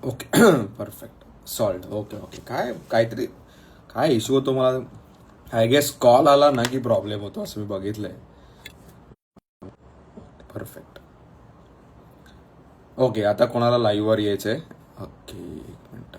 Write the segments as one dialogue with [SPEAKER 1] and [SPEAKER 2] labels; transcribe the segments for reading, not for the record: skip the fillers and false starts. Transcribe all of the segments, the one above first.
[SPEAKER 1] Okay. Perfect. Sold. Okay okay. काय काहीतरी काय इश्यू होतो मला. आय गेस कॉल आला ना की प्रॉब्लेम होतो असं मी बघितलंय. परफेक्ट. ओके, आता कोणाला लाईव्हवर यायचंय? ओके, एक मिनिट.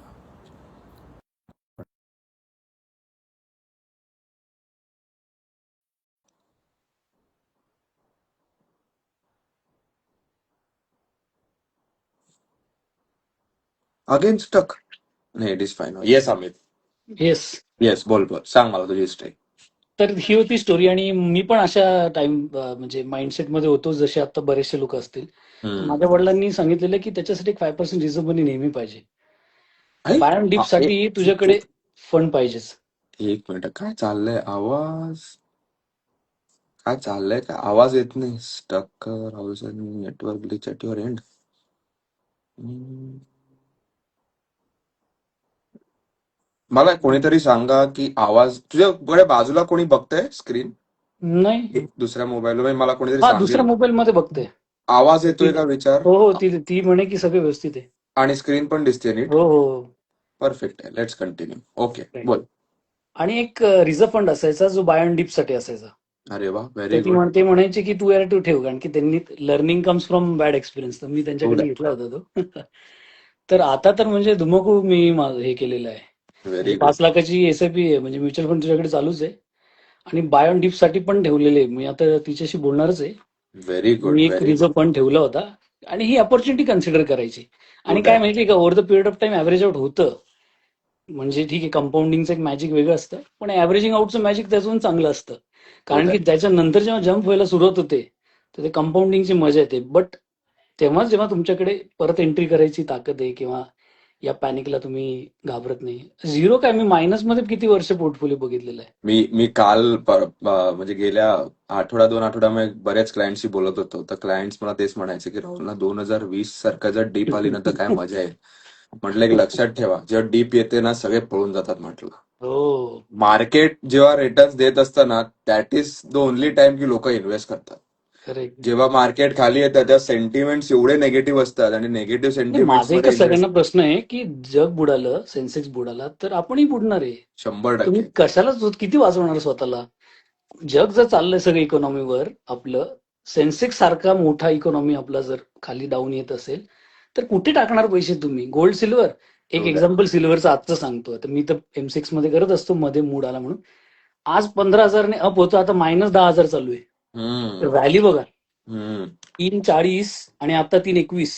[SPEAKER 1] Again stuck. नाही, it is fine. Yes Amit.
[SPEAKER 2] Yes.
[SPEAKER 1] Yes, बोल बोल, सांग मला तुझी हिस्ट्री.
[SPEAKER 2] तर ही होती स्टोरी आणि मी पण अशा टाइम म्हणजे माइंडसेटमध्ये होतो जसे आता बरेचसे लोक असतील. तर माझ्या वडिलांनी सांगितलेलं की त्याच्यासाठी एक 5% रिझर्व्ह मनी नेहमी पाहिजे. बाय अँड डीप साठी तुझ्याकडे फंड पाहिजेच.
[SPEAKER 1] एक मिनिट, काय चाललंय? आवाज काय चाललंय? काय आवाज येत नाही. Stuck house network glitch at your end. मला कोणीतरी सांगा की आवाज तुझ्या बाजूला कोणी बघतंय स्क्रीन
[SPEAKER 2] नाही.
[SPEAKER 1] दुसऱ्या मोबाईलवर? मला कोणीतरी
[SPEAKER 2] हा, दुसऱ्या
[SPEAKER 1] सांगेल.
[SPEAKER 2] मोबाईल मध्ये बघते.
[SPEAKER 1] आवाज येतोय
[SPEAKER 2] ती
[SPEAKER 1] का विचार.
[SPEAKER 2] हो हो, ती ती म्हणे की सगळं व्यवस्थित आहे.
[SPEAKER 1] आणि स्क्रीन पण दिसते नीट.
[SPEAKER 2] हो हो.
[SPEAKER 1] परफेक्ट आहे. Let's continue. Okay,
[SPEAKER 2] Right.
[SPEAKER 1] बोल.
[SPEAKER 2] आणि एक रिझर्व्ह फंड असायचा जो बाय अँड डीप साठी असायचा.
[SPEAKER 1] अरे वा,
[SPEAKER 2] तर
[SPEAKER 1] व्हेरी गुड.
[SPEAKER 2] ते म्हणायचे की तू यार तू ठेव, कारण की त्यांनी learning comes from bad experience. तर मी त्यांच्याकडे घेतला होता तो. तर आता तर म्हणजे धुमकूळ मी हे केलेलं आहे.
[SPEAKER 1] व्हेरी
[SPEAKER 2] म्हणजे
[SPEAKER 1] गुड.
[SPEAKER 2] 5 लाखाची एसआयपी आहे, म्हणजे म्युच्युअल फंड तुझ्याकडे चालूच आहे. आणि बाय ऑन डीप साठी पण ठेवलेले आहे. मी आता तिच्याशी बोलणारच आहे.
[SPEAKER 1] Very good.
[SPEAKER 2] मी एक
[SPEAKER 1] व्हेरी
[SPEAKER 2] रिझर्व्ह
[SPEAKER 1] गुड.
[SPEAKER 2] फंड ठेवला होता. आणि ही अपॉर्च्युनिटी कन्सिडर करायची.
[SPEAKER 1] ट्रू
[SPEAKER 2] आणि काय
[SPEAKER 1] दॅट.
[SPEAKER 2] माहितीये का, over the period of time average out होतं. म्हणजे ठीक आहे, कंपाऊंडिंगचं एक मॅजिक वेगळं असतं, पण ऍव्हरेजिंग आउटचं मॅजिक त्यातून चांगलं असतं.
[SPEAKER 1] ट्रू
[SPEAKER 2] कारण की
[SPEAKER 1] दॅट.
[SPEAKER 2] त्याच्यानंतर जेव्हा जम्प व्हायला सुरुवात होते, तर ते कंपाऊंडिंगची मजा येते. बट तेव्हाच जेव्हा तुमच्याकडे परत एंट्री करायची ताकद आहे, किंवा या पॅनिकला तुम्ही घाबरत नाही. झिरो काय, मी मायनस मध्ये किती वर्ष पोर्टफोलिओ बघितलेला आहे.
[SPEAKER 1] मी मी काल म्हणजे गेल्या आठवडा 2 आठवड्यामध्ये बऱ्याच क्लायंटशी बोलत होतो. तर क्लायंट्स मला तेच म्हणायचे की राहुल ना, 2020 सारखं जर डीप आली ना तर काय मजा आहे. म्हटलं एक लक्षात ठेवा, जेव्हा डीप येते ना सगळे पळून जातात. म्हटलं
[SPEAKER 2] हो.
[SPEAKER 1] मार्केट जेव्हा रिटर्न्स देत असतं ना, that is the only time की लोक इन्व्हेस्ट करतात.
[SPEAKER 2] करेक्ट.
[SPEAKER 1] जेव्हा मार्केट खाली येतं तेव्हा सेंटिमेंट्स एवढे निगेटिव्ह असतात आणि निगेटिव्ह
[SPEAKER 2] नाही,
[SPEAKER 1] सेंटिमेंट्स
[SPEAKER 2] माझा
[SPEAKER 1] मध्ये
[SPEAKER 2] एकच
[SPEAKER 1] इन्व्हेस्ट
[SPEAKER 2] सगळ्यांना प्रश्न आहे की जग बुडालं, सेन्सेक्स बुडाला, तर आपणही बुडणार आहे.
[SPEAKER 1] 100%.
[SPEAKER 2] तुम्ही कशाला किती वाचवणार स्वतःला. जग जर चाललंय सगळं इकॉनॉमीवर आपलं, सेन्सेक्स सारखा मोठा इकॉनॉमी आपला जर खाली डाऊन येत असेल, तर कुठे टाकणार पैसे तुम्ही. Gold silver. एक
[SPEAKER 1] ट्रू दॅट.
[SPEAKER 2] एक्झाम्पल सिल्वरचं आजचं सांगतो. तर मी तर M6 मध्ये करत असतो मध्ये मूड आला म्हणून. आज 15,000ने अप होतं, आता -10,000 चालू आहे. तर
[SPEAKER 1] हम्म.
[SPEAKER 2] व्हॅल्यू बघा,
[SPEAKER 1] हम्म.
[SPEAKER 2] 3,40 आणि आता 3,21.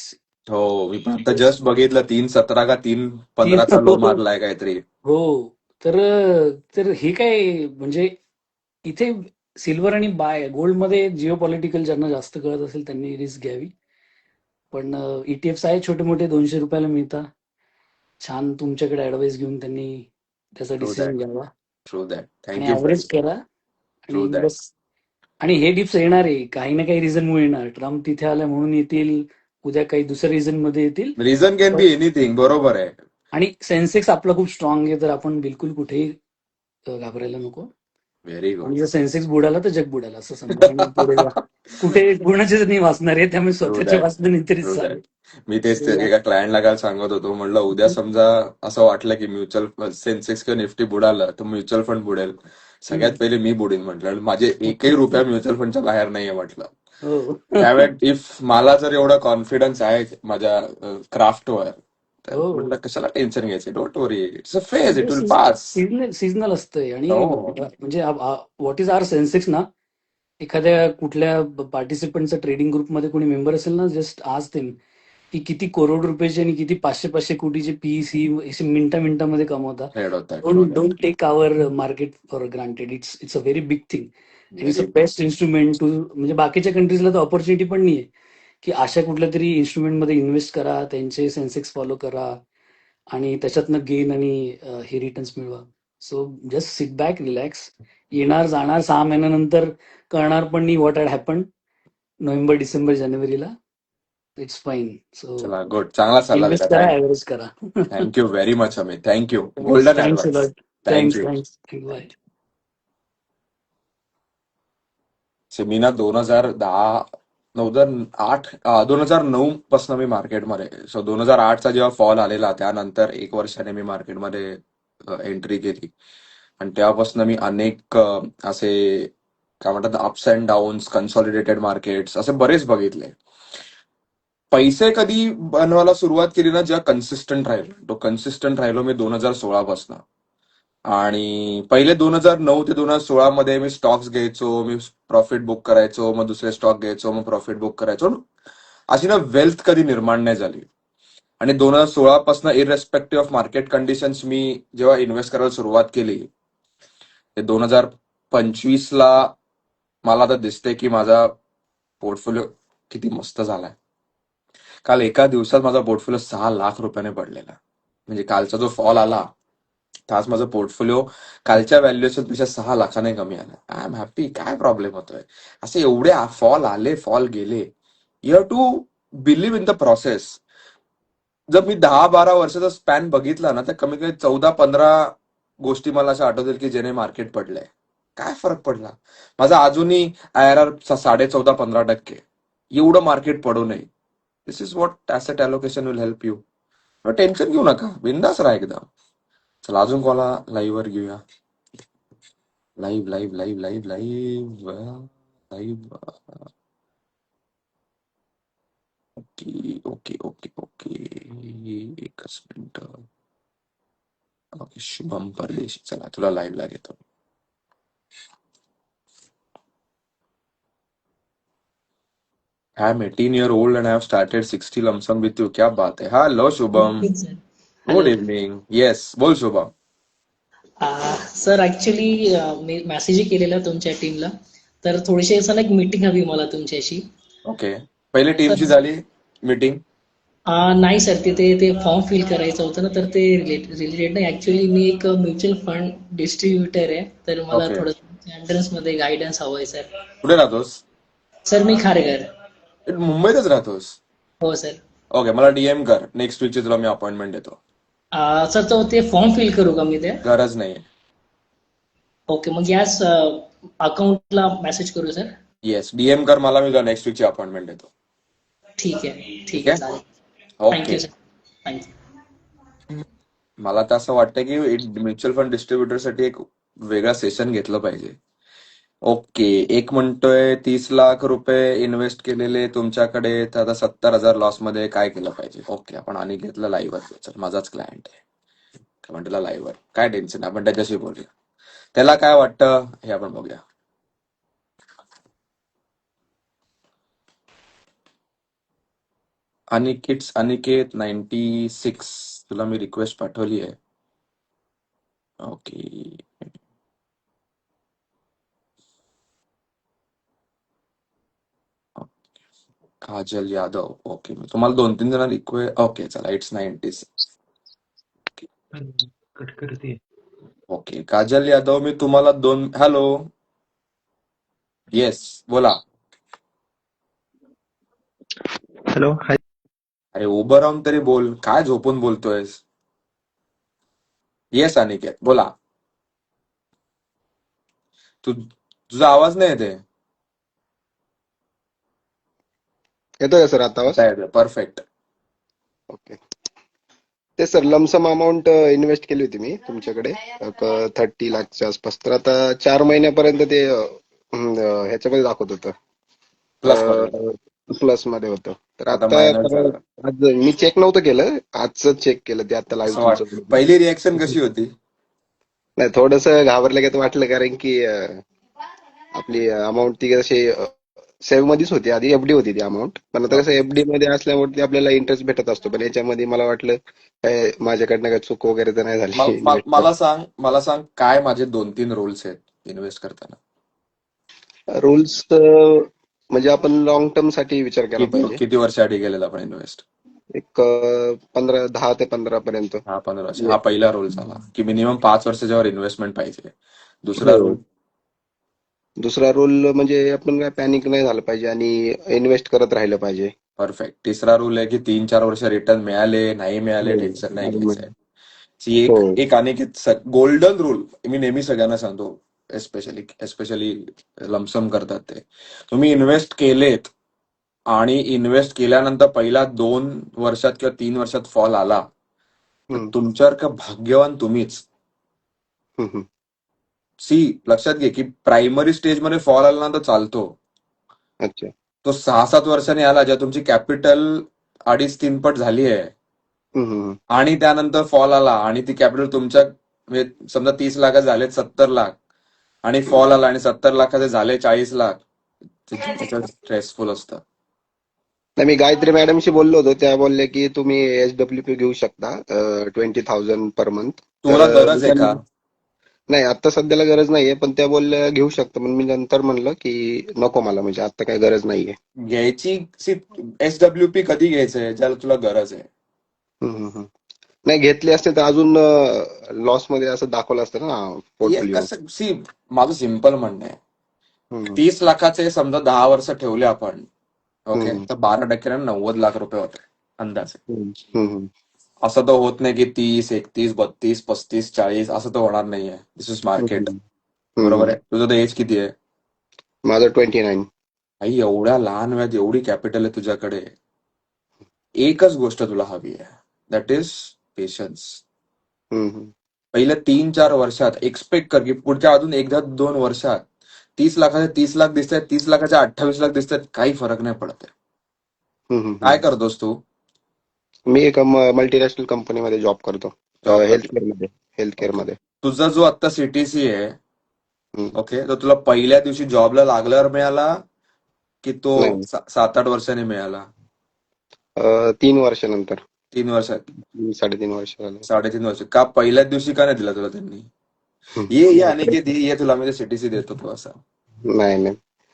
[SPEAKER 1] हो, मी पण आता जस्ट बघितलं 3,17 का 3,15चा लो मारलाय काहीतरी.
[SPEAKER 2] हो. तर तर हे काय म्हणजे इथे सिल्वर आणि गोल्डमध्ये जिओ पॉलिटिकल ज्यांना जास्त कळत असेल त्यांनी रिस्क घ्यावी. पण ETFs आहे छोटे मोठे, ₹200 मिळतात. छान तुमच्याकडे ऍडवाइस घेऊन त्यांनी त्याचा
[SPEAKER 1] ट्रू
[SPEAKER 2] डिसिजन
[SPEAKER 1] दॅट.
[SPEAKER 2] घ्यावा
[SPEAKER 1] ट्रू दॅट.
[SPEAKER 2] आणि
[SPEAKER 1] थँक्यू
[SPEAKER 2] ऍव्हरेज करा.
[SPEAKER 1] ट्रू
[SPEAKER 2] आणि
[SPEAKER 1] दॅट.
[SPEAKER 2] बस. आणि हे डिप्स येणार आहे, काही ना काही रिझन मुळे येणार. ट्रम्प तिथे आला म्हणून येतील, उद्या काही दुसऱ्या रिझन मध्ये येतील.
[SPEAKER 1] Reason can be anything. बरोबर आहे.
[SPEAKER 2] आणि सेन्सेक्स आपला खूप स्ट्रॉंग आहे, तर आपण बिलकुल कुठेही घाबरायला नको.
[SPEAKER 1] Very good.
[SPEAKER 2] आणि जर सेन्सेक्स बुडाला तर जग बुडाला असं समजा, आणि पुढे जा. कुठे कुणाचेच नाही वाचणार आहे, त्यामुळे
[SPEAKER 1] ट्रू
[SPEAKER 2] स्वतःच्या
[SPEAKER 1] दॅट.
[SPEAKER 2] वाचण्याने तरीच
[SPEAKER 1] ट्रू दॅट.
[SPEAKER 2] चालेल.
[SPEAKER 1] मी तेच
[SPEAKER 2] So,
[SPEAKER 1] एका क्लायंटला काल सांगत होतो. म्हणलं उद्या समजा असं वाटलं की म्युच्युअल सेन्सेक्स किंवा निफ्टी बुडालं तर म्युच्युअल फंड बुडेल. सगळ्यात पहिले मी बुडेन म्हटलं. माझे एकही रुपया म्युच्युअल फंडच्या बाहेर नाहीये म्हटलं.
[SPEAKER 2] हो.
[SPEAKER 1] त्यावेळेस इफ मला जर एवढा कॉन्फिडन्स आहे माझ्या क्राफ्टवर, तर
[SPEAKER 2] हो.
[SPEAKER 1] म्हटलं कशाला टेन्शन घ्यायचे. Don't worry, it's a phase, it will pass.
[SPEAKER 2] Seasonal असतंय. आणि
[SPEAKER 1] हो.
[SPEAKER 2] म्हणजे व्हॉट इज आर सेन्सेक्स ना, एखाद्या कुठल्या पार्टिसिपंटचा ट्रेडिंग ग्रुपमध्ये कोणी मेंबर असेल ना, जस्ट आज ते की किती करोड रुपयाचे आणि किती 500-500 कोटीचे पीईसी मिनिटामध्ये कमवतात.
[SPEAKER 1] हेड होतात. True
[SPEAKER 2] don't
[SPEAKER 1] that.
[SPEAKER 2] Don't take our market for granted. It's a very big thing. And it's a
[SPEAKER 1] very
[SPEAKER 2] best instrument to, म्हणजे बाकीच्या कंट्रीजला तर ऑपॉर्च्युनिटी पण नाहीये की अशा कुठल्या तरी इन्स्ट्रुमेंटमध्ये इन्व्हेस्ट करा, त्यांचे सेन्सेक्स फॉलो करा आणि त्याच्यातनं गेन आणि हे रिटर्न्स मिळवा. So just sit back, relax. येणार जाणार 6 महिन्यानंतर कळणार पण नाही what had happen. November, December, जानेवारीला इट्स फाईन. सो
[SPEAKER 1] चला, गुड. चांगला सल्ला दिला.
[SPEAKER 2] इन्व्हेस्ट करा, ऍव्हरेज करा.
[SPEAKER 1] Thank you very much Amit. Thank you.
[SPEAKER 2] Thanks
[SPEAKER 1] golden
[SPEAKER 2] thanks
[SPEAKER 1] advice.
[SPEAKER 2] A lot. Thanks
[SPEAKER 1] thank you.
[SPEAKER 2] Thanks bye.
[SPEAKER 1] मी ना 2010 2009 पासून मी मार्केटमध्ये. सो 2008चा जेव्हा फॉल आलेला त्यानंतर 1 वर्षाने मी मार्केटमध्ये एंट्री केली. आणि तेव्हापासून मी अनेक असे काय म्हणतात ups and downs, consolidated markets असे बरेच बघितले. पैसे कधी बनवायला सुरुवात केली ना, जेव्हा कन्सिस्टंट राहिलो. तो कन्सिस्टंट राहिलो मी 2016 पासून. आणि पहिले 2009 ते 2016 मध्ये मी स्टॉक्स घ्यायचो, मी प्रॉफिट बुक करायचो, मग दुसरे स्टॉक घ्यायचो, मग प्रॉफिट बुक करायचो. अशी ना वेल्थ कधी निर्माण नाही झाली. आणि 2016 पासून इररेस्पेक्टिव्ह ऑफ मार्केट कंडिशन्स मी जेव्हा इन्व्हेस्ट करायला सुरुवात केली, ते 2025ला मला आता दिसते की माझा पोर्टफोलिओ किती मस्त झालाय. काल एका दिवसात माझा पोर्टफोलिओ 6 लाख रुपयाने पडलेला. म्हणजे कालचा जो फॉल आला, तर आज माझा पोर्टफोलिओ कालच्या व्हॅल्युएशन पेक्षा 6 लाखाने कमी आला. I am happy. काय प्रॉब्लेम होतोय? असे एवढे फॉल आले, फॉल गेले. You have to believe in the process. जर मी 10-12 वर्षाचा स्पॅन बघितला ना, तर कमी कमी 14-15 गोष्टी मला अशा आठवतील की ज्याने मार्केट पडलंय. काय फरक पडला? माझा अजूनही IRR 14.5-15%. एवढं मार्केट पडू नये. This is what asset allocation will help you. Tension घेऊ नका, बिंदास राहा एकदम. चला अजून कोणाला लाईव्ह वर घेऊया. Live live live live live live. Okay okay okay okay. एकच मिनिट. ओके, शुभम परदेशी. चला तुला लाईव्हला घेतो. I am 18 year old and I have started 60 lump sum with you. क्या बात है. हेलो शुभम.
[SPEAKER 3] नक्कीच sir.
[SPEAKER 1] Good
[SPEAKER 3] hello.
[SPEAKER 1] Evening. Yes, बोल शुभम.
[SPEAKER 3] सर ॲक्च्युली मी मेसेजही केलेला तुमच्या टीमला. तर थोडीशी असं ना एक मीटिंग हवी मला तुमच्याशी.
[SPEAKER 1] ओके, पहिले
[SPEAKER 3] सर
[SPEAKER 1] टीमची झाली मीटिंग.
[SPEAKER 3] नाही सर, तिथे ते फॉर्म फिल करायचं होतं ना, तर ते रिलेटेड नाही. ॲक्च्युली मी एक म्युच्युअल फंड डिस्ट्रीब्युटर आहे, तर मला
[SPEAKER 1] ओके,
[SPEAKER 3] थोडं एंट्रन्समध्ये गायडन्स हवं आहे सर.
[SPEAKER 1] कुठे राहतोस?
[SPEAKER 3] सर मी खारेघर.
[SPEAKER 1] मुंबईतच राहतोस?
[SPEAKER 3] हो सर.
[SPEAKER 1] ओके, मला डीएम कर. नेक्स्ट वीकची तुला मी अपॉइंटमेंट देतो.
[SPEAKER 3] सर तो ते फॉर्म फिल करू का मी ते?
[SPEAKER 1] गरज नाही.
[SPEAKER 3] ओके, मग याच अकाउंटला मेसेज करू सर?
[SPEAKER 1] येस, डीएम कर मला, मी नेक्स्ट वीकची अपॉइंटमेंट देतो.
[SPEAKER 3] ठीक आहे,
[SPEAKER 1] ठीक
[SPEAKER 3] ठीक आहे,
[SPEAKER 1] आहे.
[SPEAKER 3] चालेल.
[SPEAKER 1] ओके.
[SPEAKER 3] Thank you sir. थँक्यू.
[SPEAKER 1] मला तर असं वाटतं की म्युच्युअल फंड डिस्ट्रीब्युटरसाठी एक वेगळा सेशन घेतलं पाहिजे. ओके, एक म्हणतोय 30 लाख रुपये इन्व्हेस्ट केलेले तुमच्याकडे, तर आता 70,000 लॉस मध्ये काय केलं पाहिजे? ओके, आपण आणि घेतलं लाईव्हवर. चल, माझाच क्लायंट आहे. काय म्हणतो लाईव्हवर, काय टेन्शन, आपण त्याच्याशी बोलूया. त्याला काय वाटतं हे आपण बघूया. अनिकेत 96, तुला मी रिक्वेस्ट पाठवली आहे. ओके. काजल यादव. ओके, मी तुम्हाला 2-3 जण रिक्वेस्ट. ओके चला, इट्स 90.
[SPEAKER 4] कट करते.
[SPEAKER 1] ओके, काजल यादव, मी तुम्हाला हॅलो. येस, बोला.
[SPEAKER 4] हॅलो. हाय.
[SPEAKER 1] अरे उभं राहून तरी बोल, काय झोपून बोलतोयस? येस अनिकेत, बोला. तुझा आवाज नाही येते.
[SPEAKER 5] येतोय का सर आता आवाज?
[SPEAKER 1] आता येतोय, परफेक्ट.
[SPEAKER 5] ओके. ते सर लमसम अमाऊंट इन्व्हेस्ट केली होती मी तुमच्याकडे 30 लाखच्या आसपास. तर आता 4 महिन्यापर्यंत ते ह्याच्यामध्ये दाखवत
[SPEAKER 1] प्लस मध्ये.
[SPEAKER 5] होतं, प्लस मध्ये होतं. तर
[SPEAKER 1] आता
[SPEAKER 5] आता
[SPEAKER 1] मायनस झालं.
[SPEAKER 5] आज मी चेक नव्हतं केलं, आजच चेक केलं ते आता
[SPEAKER 1] असं
[SPEAKER 5] लाईव्ह
[SPEAKER 1] वाट
[SPEAKER 5] तुमचं.
[SPEAKER 1] पहिली रिएक्शन कशी होती?
[SPEAKER 5] नाही, थोडस घाबरलं वाटलं, कारण की आपली अमाऊंट ती कशी सेव्ह मध्येच होती आधी, एफडी होती ती अमाऊंट. पण आता कसं
[SPEAKER 1] ओके.
[SPEAKER 5] एफडी मध्ये असल्यामुळे आपल्याला इंटरेस्ट भेटत असतो. पण याच्यामध्ये मला वाटलं काय माझ्याकडनं काय चूक वगैरे तर नाही झाली इन्व्हेस्ट.
[SPEAKER 1] मला सांग काय माझे 2-3 रूल्स आहेत इन्व्हेस्ट करताना.
[SPEAKER 5] रूल्स म्हणजे आपण लॉंग टर्म साठी विचार केला
[SPEAKER 1] किती
[SPEAKER 5] पाहिजे.
[SPEAKER 1] किती वर्षासाठी केलेलं आपण इन्व्हेस्ट?
[SPEAKER 5] एक 10 ते 15 पर्यंत.
[SPEAKER 1] 10-15 वर्ष. हा पहिला रूल झाला की मिनिमम 5 वर्षाच्यावर इन्व्हेस्टमेंट पाहिजे. दुसरा
[SPEAKER 5] हो.
[SPEAKER 1] रूल?
[SPEAKER 5] दुसरा रूल म्हणजे आपण काय पॅनिक नाही झालं पाहिजे आणि इन्व्हेस्ट करत राहिलं पाहिजे.
[SPEAKER 1] परफेक्ट. तिसरा रूल आहे की 3-4 वर्ष रिटर्न मिळाले नाही मिळाले
[SPEAKER 5] हो.
[SPEAKER 1] टेन्शन नाही घ्यायचंय. सी
[SPEAKER 5] हो.
[SPEAKER 1] एक एक अनिकेत गोल्डन रूल मी नेहमी सगळ्यांना सांगतो, एस्पेशली लमसम करतात ते. तुम्ही इन्व्हेस्ट केलेत आणि इन्व्हेस्ट केल्यानंतर पहिल्या 2 वर्षात किंवा 3 वर्षात फॉल आला तर
[SPEAKER 5] हम्म,
[SPEAKER 1] तुमच्यासारखं भाग्यवान तुम्हीच.
[SPEAKER 5] हम्म,
[SPEAKER 1] लक्षात घे की प्रायमरी स्टेजमध्ये फॉल आला ना तर चालतो.
[SPEAKER 5] अच्छा.
[SPEAKER 1] तो 6-7 वर्षांनी आला जेव्हा तुमची कॅपिटल 2.5-3 पट झाली आहे
[SPEAKER 5] हम्म,
[SPEAKER 1] आणि त्यानंतर फॉल आला आणि ती कॅपिटल तुमच्या म्हणजे समजा 30 लाखाचे झाले 70 लाख आणि फॉल आला आणि 70 लाखाचे झाले 40 लाख. ते जास्त स्ट्रेसफुल असतं.
[SPEAKER 5] नाही, मी गायत्री मॅडमशी बोललो होतो. त्या बोलले की तुम्ही एसडब्ल्यूपी घेऊ शकता 20,000 पर मंथ.
[SPEAKER 1] तुला गरज आहे का?
[SPEAKER 5] नाही, आता सध्याला गरज नाहीये, पण त्या बोलल्या घेऊ शकता. पण मी नंतर म्हणलं की नको मला, म्हणजे आता काही गरज नाहीये.
[SPEAKER 1] घ्यायची एसडब्ल्यूपी कधी घ्यायचंय ज्याला तुला गरज आहे.
[SPEAKER 5] नाही, घेतले असते तर अजून लॉस मध्ये असं दाखवलं असतं ना
[SPEAKER 1] हे
[SPEAKER 5] पोर्टफोलिओ.
[SPEAKER 1] कसं माझं सिम्पल म्हणणं आहे 30 लाखाचे समजा 10 वर्ष ठेवले आपण. ओके, तर 12% 90 लाख रुपये होते अंदाजे. असं तर होत नाही की 30, 31, 32, 35, 40 असं तर होणार नाहीये. दिस इज मार्केट. बरोबर आहे. तुझं तर एज किती आहे?
[SPEAKER 5] माझं 29.
[SPEAKER 1] आई एवढ्या लहान वयात एवढी कॅपिटल आहे तुझ्याकडे. एकच गोष्ट तुला हवी आहे, दॅट इज पेशन्स. पहिल्या 3-4 वर्षात एक्सपेक्ट कर की पुढच्या अजून 1-2 वर्षात 30 लाखाचे 30 लाख दिसत आहेत, 30 लाखाचे 28 लाख दिसत आहेत, काही फरक नाही पडत आहे. काय करतोस तू?
[SPEAKER 5] मी एका मल्टीनॅशनल कंपनीमध्ये जॉब करतो.
[SPEAKER 1] Job करतो.
[SPEAKER 5] हेल्थ मध्ये.
[SPEAKER 1] तुझा जो आता सीटीसी आहे
[SPEAKER 5] हम्म.
[SPEAKER 1] ओके, तर तुला पहिल्या दिवशी जॉबला लागल्यावर मिळाला की तो
[SPEAKER 5] नाही,
[SPEAKER 1] 7-8 वर्षांनी मिळाला?
[SPEAKER 5] 3 वर्षानंतर.
[SPEAKER 1] 3 वर्षात.
[SPEAKER 5] 3.5 वर्ष झालं.
[SPEAKER 1] 3.5 वर्ष का? पहिल्याच दिवशी का नाही दिला तुला त्यांनी? ये अनिकेत ये तुला मी सीटीसी देतो तू असा.
[SPEAKER 5] नाही,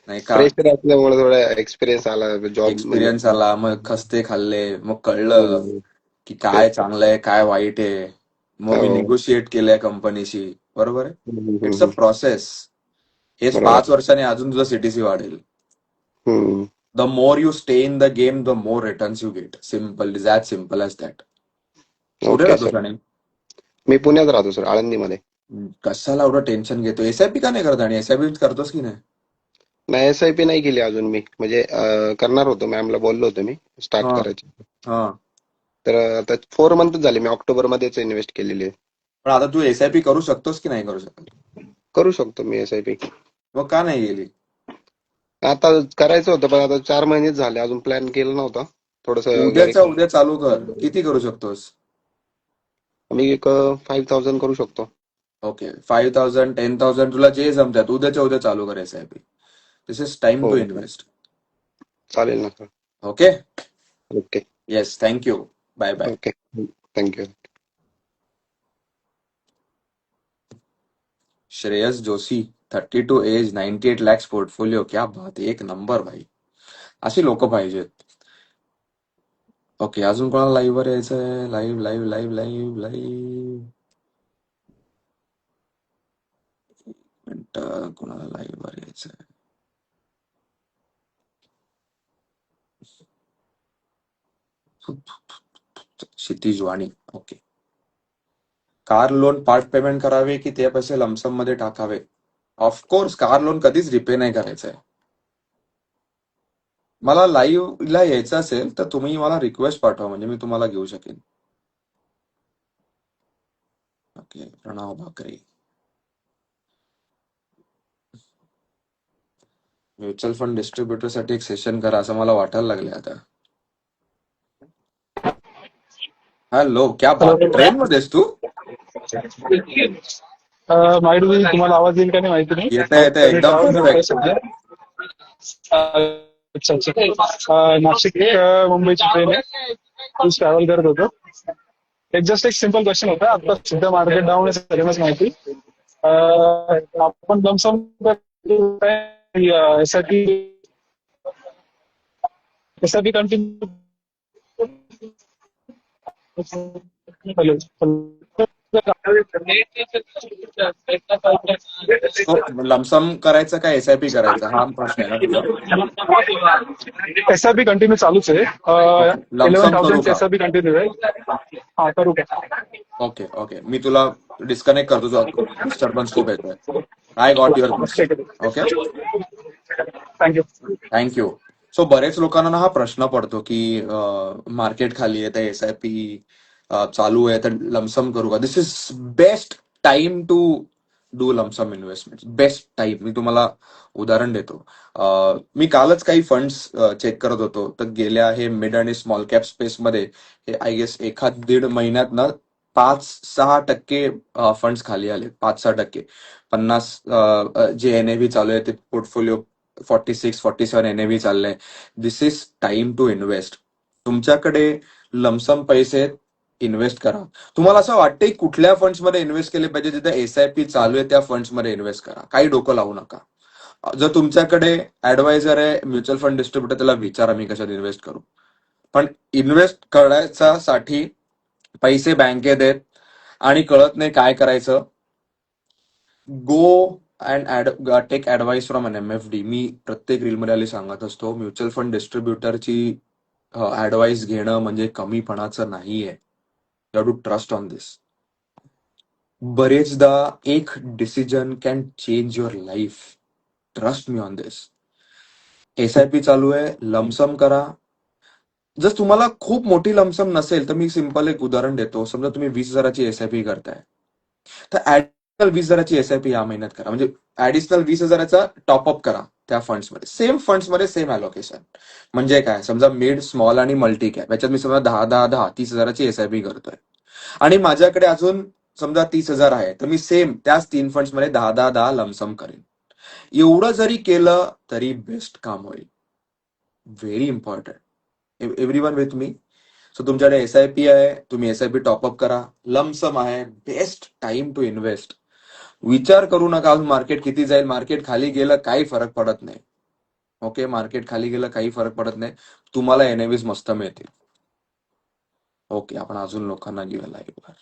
[SPEAKER 1] नाही का?
[SPEAKER 5] प्रेशर असल्यामुळे थोडा एक्सपिरियन्स आला जॉब.
[SPEAKER 1] एक्सपिरियन्स आला, मग खस्ते खाल्ले, मग कळलं की काय चांगलं आहे काय वाईट आहे. मग मी
[SPEAKER 5] हो.
[SPEAKER 1] निगोशिएट केलंय कंपनीशी. बरोबर आहे. इट्स अ
[SPEAKER 5] हम्म.
[SPEAKER 1] प्रोसेस. हे 5
[SPEAKER 5] बरोबर.
[SPEAKER 1] वर्षांनी अजून तुझं सीटीसी वाढेल.
[SPEAKER 5] हम्म.
[SPEAKER 1] The more you stay in the game the more returns you get. Simple is as simple as that. कुठे
[SPEAKER 5] ओके
[SPEAKER 1] राहतोस
[SPEAKER 5] सर.
[SPEAKER 1] आणि
[SPEAKER 5] मी पुण्यात राहतो सर, आळंदीमध्ये.
[SPEAKER 1] कशाला एवढं टेन्शन घेतो? एसआयपी का नाही करत? आणि एसआयपी करतोस की नाही?
[SPEAKER 5] नाही, SIP नाही केली अजून मी. म्हणजे करणार होतो, मॅमला बोललो होतो मी स्टार्ट
[SPEAKER 1] हा
[SPEAKER 5] करायची.
[SPEAKER 1] हा.
[SPEAKER 5] तर आता 4 मंथ झाले, मी ऑक्टोबर मध्येच इन्व्हेस्ट केलेली आहे.
[SPEAKER 1] पण आता तू एसआयपी करू शकतोस की नाही करू शकत?
[SPEAKER 5] करू शकतो मी SIP.
[SPEAKER 1] मग का नाही गेली?
[SPEAKER 5] आता करायचं होतं, पण आता 4 महिनेच झाले, अजून प्लॅन केला नव्हता. थोडस घरी
[SPEAKER 1] उद्याच्या उद्या चालू कर. किती करू शकतोस?
[SPEAKER 5] मी एक 5,000 करू शकतो.
[SPEAKER 1] ओके, 5,000 10,000 तुला जे जमतात उद्याच्या उद्या चालू कर एसआयपी. दिस इज टाइम
[SPEAKER 5] हो,
[SPEAKER 1] टू इन्व्हेस्ट.
[SPEAKER 5] चालेल ना sir.
[SPEAKER 1] Okay.
[SPEAKER 5] Okay.
[SPEAKER 1] Yes, thank you. Bye bye.
[SPEAKER 5] Okay, thank you.
[SPEAKER 1] Shreyas Joshi 32 age 98 lakhs portfolio. क्या बात आहे. एक नंबर भाई. अशी लोक पाहिजेत. ओके, अजून कोणाला लाईव्ह वर यायचंय? Live live live live live minute. कोणाला लाईव्ह वर यायचंय? Kshitij Wani. Okay. Car loan part payment करावे की ते पैसे लमसम मध्ये टाकावे? ऑफकोर्स कार लोन कधीच रिपे नाही करायचंय. मला लाईव्हला यायचं असेल तर तुम्ही मला रिक्वेस्ट पाठवा, म्हणजे मी तुम्हाला घेऊ शकेन. Okay. Pranav Bhakare. Mutual fund distributor साठी एक सेशन करा असं मला वाटायला लागले आता. हॅलो, क्या बात. ट्रेन मध्येस तू?
[SPEAKER 6] माहिती नाही तुम्हाला आवाज येईल का नाही माहिती नाही.
[SPEAKER 1] येतं येतं एकदम परफेक्ट.
[SPEAKER 6] अच्छा अच्छा. नाशिक मुंबईची ट्रेन आहे, तूच ट्रॅव्हल करत होतो. जस्ट एक सिम्पल क्वेश्चन होता. आता सध्या मार्केट डाऊन आहे सगळ्यांनाच माहिती. आपण लमसम एसआयपी कंटिन्यू.
[SPEAKER 1] लमसम करायचं का एसआयपी करायचं हा प्रश्न आहे ना तुझा?
[SPEAKER 6] एसआयपी कंटिन्यू चालूच आहे.
[SPEAKER 1] लमसम करू
[SPEAKER 6] 11,000
[SPEAKER 1] का?
[SPEAKER 6] एसआयपी कंटिन्यू आहे. हा, करू का?
[SPEAKER 1] ओके ओके, मी तुला डिस्कनेक्ट करतो. जो डिस्टर्बन्स खूप येतोय. I got your question. Okay,
[SPEAKER 6] thank you.
[SPEAKER 1] Thank you. So बरेच लोकांना ना हा प्रश्न पडतो की मार्केट खाली आहे तर एसआयपी चालू आहे तर लमसम करू का. This is best time to do lump sum investment. Best time. मी तुम्हाला उदाहरण देतो. मी कालच काही फंड्स चेक करत होतो तर गेल्या हे मिड आणि स्मॉल कॅप स्पेसमध्ये हे आय गेस एखाद दीड महिन्यात ना 5-6% फंड्स खाली आले. 5-6%. 50 जे एनएव्ही चालू आहे ते पोर्टफोलिओ 46-47 एनएव्ही चाललंय. दिस इज टाइम टू इन्व्हेस्ट. तुमच्याकडे लमसम पैसे इन्व्हेस्ट करा. तुम्हाला असं वाटतंय कुठल्या फंड्स मध्ये इन्व्हेस्ट केले पाहिजे जिथे एसआयपी चालू आहे त्या फंड्स मध्ये इन्व्हेस्ट करा. काही डोकं लावू नका. जर तुमच्याकडे ऍडवायझर आहे म्युच्युअल फंड डिस्ट्रीब्युटर त्याला विचारा मी कशात इन्व्हेस्ट करू. पण इन्व्हेस्ट करायच्यासाठी पैसे बँकेत आहेत आणि कळत नाही काय करायचं. Go and take advice from an MFD. मी प्रत्येक रीलमध्ये आली सांगत असतो म्युच्युअल फंड डिस्ट्रीब्युटरची ऍडवाइस घेणं म्हणजे कमीपणाचं नाहीये. You have to trust on this. बरेचदा एक decision can change your life. Trust me on this. SIP चालू आहे लमसम करा. जर तुम्हाला खूप मोठी लमसम नसेल तर मी सिंपल एक उदाहरण देतो. समजा तुम्ही 20,000ची एसआयपी करताय तर ऍडिशनल 20,000ची एसआयपी या महिन्यात करा. म्हणजे ऍडिशनल 20,000चा टॉपअप करा त्या फंड्समध्ये. सेम फंड्समध्ये सेम अलोकेशन. म्हणजे काय समजा मिड स्मॉल आणि मल्टी कॅप याच्यात मी समजा 10-10-10 30,000ची एसआयपी करतोय आणि माझ्याकडे अजून समजा 30,000 आहे तर मी सेम त्याच 3 फंड्समध्ये 10-10-10 लमसम करेन. एवढं जरी केलं तरी बेस्ट काम होईल. Very important. Everyone with me. So तुमच्याकडे एसआयपी आहे तुम्ही एसआयपी टॉपअप करा. लमसम आहे बेस्ट टाइम टू इन्व्हेस्ट. विचार करू नका अजून मार्केट किती जाईल. मार्केट खाली गेलं काही फरक पडत नाही. ओके मार्केट खाली गेलं काही फरक पडत नाही. तुम्हाला एनएव्हीज मस्त मिळतील. ओके आपण अजून लोकांना घेऊया लाईव्हवर.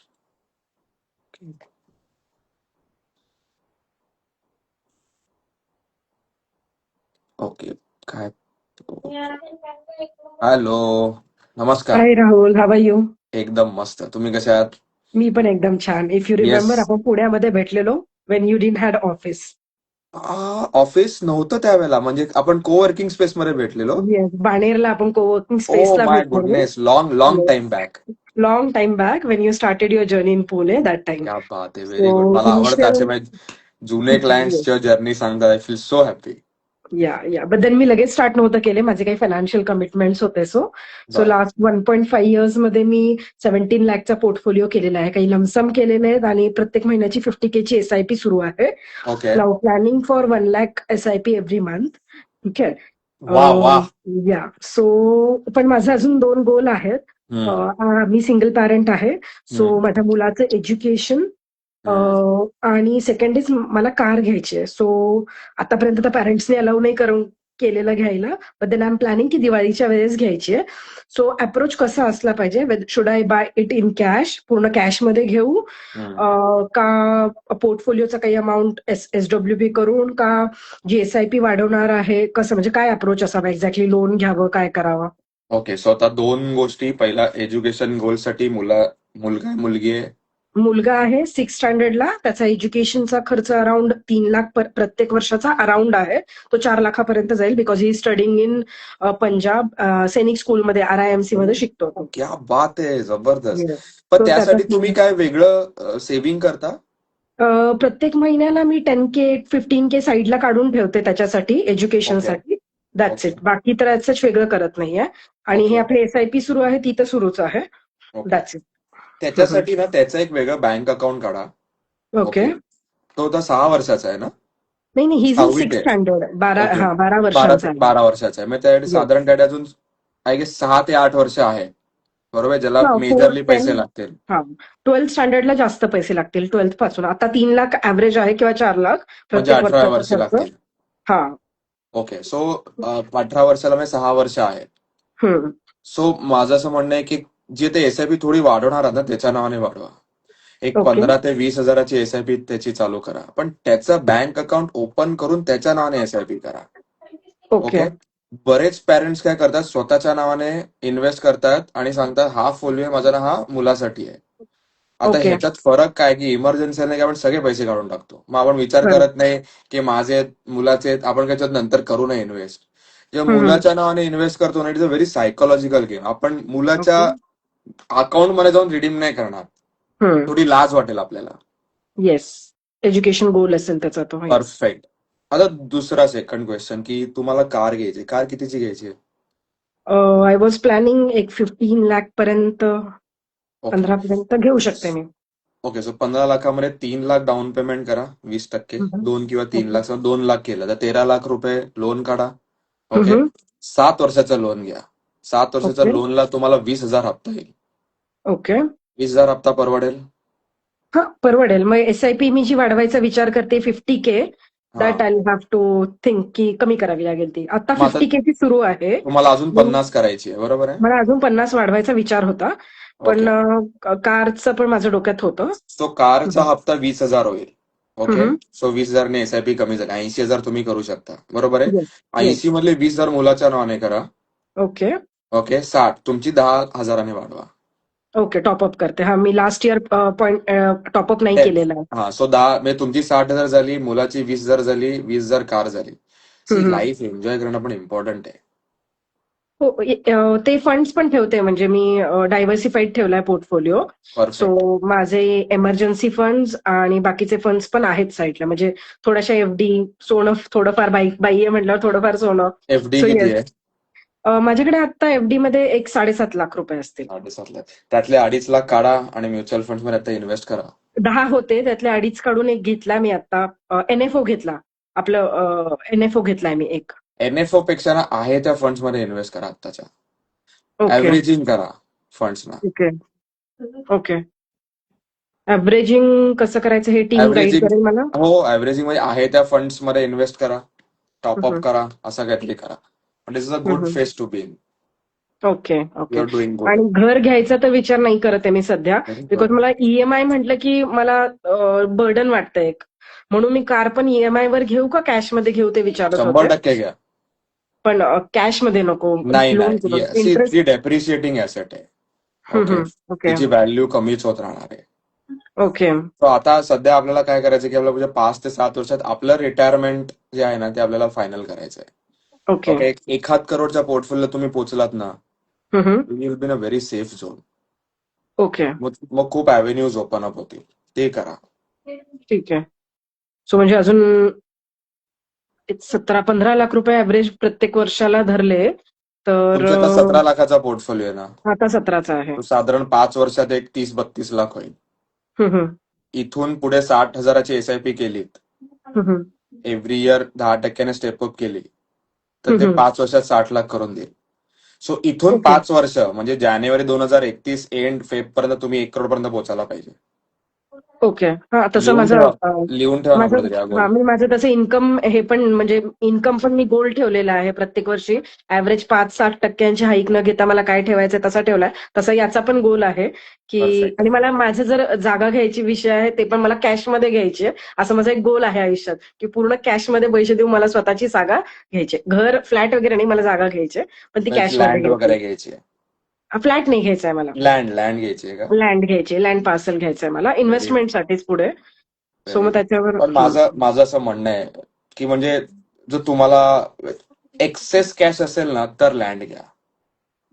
[SPEAKER 1] ओके काय हॅलो नमस्कार.
[SPEAKER 7] हाय राहुल, हाव आर यू?
[SPEAKER 1] एकदम मस्त. तुम्ही कसे आहात?
[SPEAKER 7] मी पण एकदम छान. If you
[SPEAKER 1] yes.
[SPEAKER 7] रिमेंबर आपण पुण्यामध्ये भेटलेलो Wien you didn't had office.
[SPEAKER 1] Office नव्हतं त्यावेळेला. म्हणजे आपण कोवर्किंग स्पेस मध्ये भेटलेलो.
[SPEAKER 7] येस, बाणेरला आपण कोवर्किंग
[SPEAKER 1] ओ
[SPEAKER 7] स्पेसला
[SPEAKER 1] माय
[SPEAKER 7] भेटलेलो.
[SPEAKER 1] Goodness. Long
[SPEAKER 7] yes,
[SPEAKER 1] time back.
[SPEAKER 7] Long time back Wien you started your journey in Pune that time.
[SPEAKER 1] क्या बात आहे. Very
[SPEAKER 7] so
[SPEAKER 1] good. मला आवडतं असे
[SPEAKER 7] इनिशियल
[SPEAKER 1] माझे जुने क्लायंट्सच्या जर्नी सांगतात. I feel so happy.
[SPEAKER 7] या बट देन मी लगेच स्टार्ट नव्हतं केले. माझे काही फायनान्शियल कमिटमेंट्स होते. सो
[SPEAKER 1] बर
[SPEAKER 7] लास्ट 1.5 इयर्स मध्ये मी 17 लाखचा पोर्टफोलिओ केलेला आहे. काही लमसम केलेले आहेत आणि प्रत्येक महिन्याची 50K ची एसआयपी सुरू आहे.
[SPEAKER 1] Okay.
[SPEAKER 7] Now planning for 1 lakh SIP every month. ठीक आहे.
[SPEAKER 1] वा वा.
[SPEAKER 7] या सो पण माझे अजून 2 गोल आहेत. मी सिंगल पॅरेंट आहे. सो माझ्या मुलाचं एज्युकेशन आणि सेकंड इज मला कार घ्यायची आहे. सो आतापर्यंत तर पॅरेंट्सने अलाउ नाही केलेलं घ्यायला. But then I am planning की दिवाळीच्या वेळेस घ्यायची आहे. सो अप्रोच कसा असला पाहिजे. Should I buy it in cash, पूर्ण कॅशमध्ये घेऊ का पोर्टफोलिओचा काही अमाऊंट एसडब्ल्यूपी करून का जी एसआयपी वाढवणार आहे कसं, म्हणजे काय अप्रोच असावा एक्झॅक्टली, लोन घ्यावं काय करावं?
[SPEAKER 1] ओके. सो आता 2 गोष्टी. पहिला एज्युकेशन गोलसाठी मुलगा मुलगी आहे.
[SPEAKER 7] मुलगा आहे 6th स्टँडर्डला. त्याचा एज्युकेशनचा खर्च अराउंड 3 लाख प्रत्येक वर्षाचा अराउंड आहे. तो 4 लाखापर्यंत जाईल because he studying in Punjab सैनिक स्कूलमध्ये RIMC मध्ये शिकतो.
[SPEAKER 1] क्या बात आहे. जबरदस्त.
[SPEAKER 7] Yes.
[SPEAKER 1] पण
[SPEAKER 7] So
[SPEAKER 1] त्यासाठी
[SPEAKER 7] त्याचा
[SPEAKER 1] तुम्ही काय वेगळं सेव्हिंग करता?
[SPEAKER 7] प्रत्येक महिन्याला मी 10K 15K साईडला काढून ठेवते त्याच्यासाठी
[SPEAKER 1] ओके.
[SPEAKER 7] एज्युकेशनसाठी. That's
[SPEAKER 1] okay.
[SPEAKER 7] इट. बाकी तर याच वेगळं करत नाहीये. आणि हे
[SPEAKER 1] ओके.
[SPEAKER 7] आपली एसआयपी सुरू आहे ती तर सुरूच आहे.
[SPEAKER 1] ओके.
[SPEAKER 7] That's it.
[SPEAKER 1] त्याच्यासाठी ना त्याचं एक वेगळं बँक अकाउंट काढा.
[SPEAKER 7] ओके.
[SPEAKER 1] ओके. तो आता 6 वर्षाचा आहे ना?
[SPEAKER 7] नाही ही इज इन
[SPEAKER 1] 6वीत
[SPEAKER 7] 6th
[SPEAKER 1] आहे.
[SPEAKER 7] स्टँडर्ड. 12
[SPEAKER 1] ओके.
[SPEAKER 7] 12
[SPEAKER 1] 12
[SPEAKER 7] वर्षांचा आहे.
[SPEAKER 1] 12 वर्षाचा आहे. मग त्यासाठी
[SPEAKER 7] Yes.
[SPEAKER 1] साधारण त्याकडे अजून आय गेस 6 ते 8 वर्ष आहे. बरोबर. ज्याला
[SPEAKER 7] हा 4,
[SPEAKER 1] मेजरली
[SPEAKER 7] 10
[SPEAKER 1] पैसे लागतील.
[SPEAKER 7] हा 12th स्टँडर्डला जास्त पैसे लागतील. 12th पासून आता 3 लाख ऍव्हरेज आहे किंवा 4 लाख
[SPEAKER 1] म्हणजे
[SPEAKER 7] प्रत्येक
[SPEAKER 1] 18
[SPEAKER 7] वर्षाचा
[SPEAKER 1] वर्ष
[SPEAKER 7] खर्च.
[SPEAKER 1] लागतील.
[SPEAKER 7] हा.
[SPEAKER 1] ओके. सो 18 वर्षाला म्हणजे 6 वर्ष आहेत.
[SPEAKER 7] हम्म.
[SPEAKER 1] सो माझं असं म्हणणं आहे की जे ते एसआयपी थोडी वाढवणार आहात ना त्याच्या नावाने वाढवा. एक
[SPEAKER 7] ओके.
[SPEAKER 1] 15 ते 20 हजाराची एसआयपी त्याची चालू करा. पण त्याचं बँक अकाउंट ओपन करून त्याच्या नावाने एसआयपी करा.
[SPEAKER 7] ओके.
[SPEAKER 1] ओके. बरेच पॅरेंट्स काय करतात स्वतःच्या नावाने इन्व्हेस्ट करतात आणि सांगतात हा फोलिओ माझा ना हा मुलासाठी आहे. आता
[SPEAKER 7] ओके.
[SPEAKER 1] ह्याच्यात फरक काय की इमर्जन्सी आली की आपण सगळे पैसे काढून टाकतो. मग आपण विचार
[SPEAKER 7] बरं.
[SPEAKER 1] करत नाही की माझे आहेत, मुलाचे आहेत, आपण त्याच्यात नंतर करू नये इन्व्हेस्ट. जेव्हा मुलाच्या नावाने इन्व्हेस्ट करतो ना, it is a very psychological game. आपण मुलाच्या अकाउंट मध्ये जाऊन रिडीम नाही करणार, थोडी लाज वाटेल आपल्याला.
[SPEAKER 7] येस, एज्युकेशन गोल असेल त्याचा तो. yes.
[SPEAKER 1] परफेक्ट. आता दुसरा सेकंड क्वेश्चन, की तुम्हाला कार घ्यायची, कार कितीची घ्यायची?
[SPEAKER 7] आय वॉज प्लॅनिंग एक 15 लाख पर्यंत, 15 पर्यंत घेऊ शकते मी.
[SPEAKER 1] ओके, सो 15 लाखामध्ये 3 लाख डाऊन पेमेंट करा, 20%, 2 किंवा 3 लाख, 2 लाख केलं तर 13 लाख रुपये लोन काढा. ओके, 7 वर्षाचं लोन घ्या. 7 वर्षाच्या
[SPEAKER 7] Okay.
[SPEAKER 1] लोनला तुम्हाला 20,000 हप्ता येईल.
[SPEAKER 7] ओके,
[SPEAKER 1] 20,000 हप्ता परवडेल?
[SPEAKER 7] हा परवडेल. मग SIP मी जी वाढवायचा विचार करते 50K, that I have to think की कमी करावी लागेल ती. आता
[SPEAKER 1] मग आता
[SPEAKER 7] 50K ची सुरू आहे,
[SPEAKER 1] तुम्हाला अजून 50 करायची आहे, बरोबर आहे?
[SPEAKER 7] मला अजून 50 वाढवायचा विचार होता, पण कारचं पण माझ्या डोक्यात होतं.
[SPEAKER 1] तो कारचा हप्ता 20,000 होईल. ओके,
[SPEAKER 7] हम्म.
[SPEAKER 1] सो 20,000 ने SIP कमी झाली, 80,000 तुम्ही करू शकता, बरोबर आहे?
[SPEAKER 7] Yes, yes.
[SPEAKER 1] 80 मधले 20,000 मुलाच्या नावाने करा.
[SPEAKER 7] ओके
[SPEAKER 1] ओके, 60 तुमची 10,000 वाढवा.
[SPEAKER 7] ओके, टॉपअप करते. हा, मी लास्ट इयर पॉईंट टॉपअप नाही
[SPEAKER 1] Yes.
[SPEAKER 7] केलेला आहे.
[SPEAKER 1] हा, सो 10 म्हणजे तुमची 60,000 झाली, मुलाची 20,000 झाली, 20,000 कार झाली. लाईफ एन्जॉय करणं पण इम्पॉर्टंट आहे.
[SPEAKER 7] हो, ते फंड्स पण ठेवते, म्हणजे मी डायव्हर्सिफाईड ठेवलाय पोर्टफोलिओ.
[SPEAKER 1] परफेक्ट.
[SPEAKER 7] सो माझे इमर्जन्सी फंड्स आणि बाकीचे फंड्स पण आहेत साईडला, म्हणजे थोड्याशा FD, सोनं थोडंफार, बाई म्हटल्यावर थोडंफार सोनं.
[SPEAKER 1] FD
[SPEAKER 7] So,
[SPEAKER 1] किती
[SPEAKER 7] yes.
[SPEAKER 1] आहे?
[SPEAKER 7] माझ्याकडे आता FD मध्ये एक 7.5 लाख रुपये असतील.
[SPEAKER 1] 7.5 लाख. त्यातले 2.5 लाख काढा आणि म्युच्युअल फंड मध्ये आता इन्व्हेस्ट करा.
[SPEAKER 7] 10 होते, त्यातले 2.5 काढून एक घेतला मी आता. NFO घेतला, आपलं NFO घेतलाय मी एक.
[SPEAKER 1] NFO पेक्षा ना आहे त्या फंड्स मध्ये इन्व्हेस्ट करा आत्ताच्या.
[SPEAKER 7] ओके
[SPEAKER 1] ऍव्हरेजिंग करा फंड्सना.
[SPEAKER 7] Okay okay. ऍव्हरेजिंग कसं करायचं हे टीम गाईड
[SPEAKER 1] Averaging-
[SPEAKER 7] करेल मला.
[SPEAKER 1] हो, ऍव्हरेजिंग म्हणजे आहे त्या फंड्स मध्ये इन्व्हेस्ट करा, टॉपअप
[SPEAKER 7] हम्म.
[SPEAKER 1] करा, असं काहीतरी करा. This is a good phase to be in.
[SPEAKER 7] Okay okay.
[SPEAKER 1] You are doing good.
[SPEAKER 7] आणि घर घ्यायचा तर विचार नाही करत आहे मी सध्या, बिकॉज मला EMI म्हटलं की मला बर्डन वाटतं एक, म्हणून मी कार पण EMI वर घेऊ का कॅश मध्ये घेऊ ते विचारत
[SPEAKER 1] 100%
[SPEAKER 7] होते.
[SPEAKER 1] घ्या.
[SPEAKER 7] पण कॅश मध्ये नको,
[SPEAKER 1] नाही
[SPEAKER 7] लोन इंटरेस्ट.
[SPEAKER 1] ती डेप्रिशिएटिंग ऍसेट आहे. ओके,
[SPEAKER 7] ओके
[SPEAKER 1] तिची व्हॅल्यू कमीच होत राहणार आहे.
[SPEAKER 7] ओके
[SPEAKER 1] So आता सध्या आपल्याला काय करायचं की आपल्याला 5 ते 7 वर्षात आपलं रिटायरमेंट जे आहे ना ते आपल्याला फायनल करायचं आहे.
[SPEAKER 7] ओके.
[SPEAKER 1] ओके, 1 करोडच्या पोर्टफोलिओ तुम्ही पोहोचलात ना,
[SPEAKER 7] हम्म.
[SPEAKER 1] You will be in a very safe zone.
[SPEAKER 7] Okay
[SPEAKER 1] मग खूप अव्हेन्यूज ओपन अप होतील, ते करा.
[SPEAKER 7] ठीक आहे. सो म्हणजे अजून 17-15 लाख रुपये ऍव्हरेज प्रत्येक वर्षाला धरले तर
[SPEAKER 1] तुमचा आता 17 लाखाचा पोर्टफोलिओ आहे ना,
[SPEAKER 7] आता 17चा आहे.
[SPEAKER 1] तो साधारण 5 वर्षात एक 30-32 लाख होईल.
[SPEAKER 7] हम्म.
[SPEAKER 1] इथून पुढे 60,000ची SIP केलीत,
[SPEAKER 7] हम्म.
[SPEAKER 1] एव्हरी इयर 10% स्टेपअप केली तर ते
[SPEAKER 7] हम्म.
[SPEAKER 1] 5 वर्षात 60 लाख करून देईल. सो इथून
[SPEAKER 7] Okay.
[SPEAKER 1] 5 वर्ष म्हणजे जानेवारी 2031 एंड फेब पर्यंत तुम्ही 1 करोड पर्यंत पोहोचायला पाहिजे.
[SPEAKER 7] ओके. हा, तसं
[SPEAKER 1] लिहून
[SPEAKER 7] माझं
[SPEAKER 1] ठेवा. लिहून ठेवा ना
[SPEAKER 7] माझं
[SPEAKER 1] कुठेतरी हा goal.
[SPEAKER 7] मी माझं तसं इन्कम हे पण म्हणजे इन्कम पण मी गोल ठेवलेला आहे प्रत्येक वर्षी. ऍव्हरेज 5-7% हाईक न घेता मला काय ठेवायचं तसा ठेवलाय. तसा याचा पण गोल आहे की,
[SPEAKER 1] Perfect.
[SPEAKER 7] आणि मला माझं जर जागा घ्यायची विषय आहे ते पण मला कॅश मध्ये घ्यायची आहे, असं माझा एक गोल आहे आयुष्यात की पूर्ण कॅश मध्ये पैसे देऊन मला स्वतःची जागा घ्यायची. घर, फ्लॅट वगैरे नाही, मला जागा घ्यायची आहे, पण ती कॅश
[SPEAKER 1] लँड
[SPEAKER 7] मध्ये
[SPEAKER 1] वगैरे
[SPEAKER 7] घ्यायची.
[SPEAKER 1] घ्यायची आहे.
[SPEAKER 7] फ्लॅट नाही घ्यायचा आहे मला,
[SPEAKER 1] लँड घ्यायची आहे का?
[SPEAKER 7] लँड घ्यायची, लँड पार्सल घ्यायचंय मला इन्व्हेस्टमेंटसाठीच पुढे. सो मग त्याच्यावर
[SPEAKER 1] पण माझं असं म्हणणं आहे की म्हणजे जर तुम्हाला एक्सेस कॅश असेल ना तर लँड घ्या.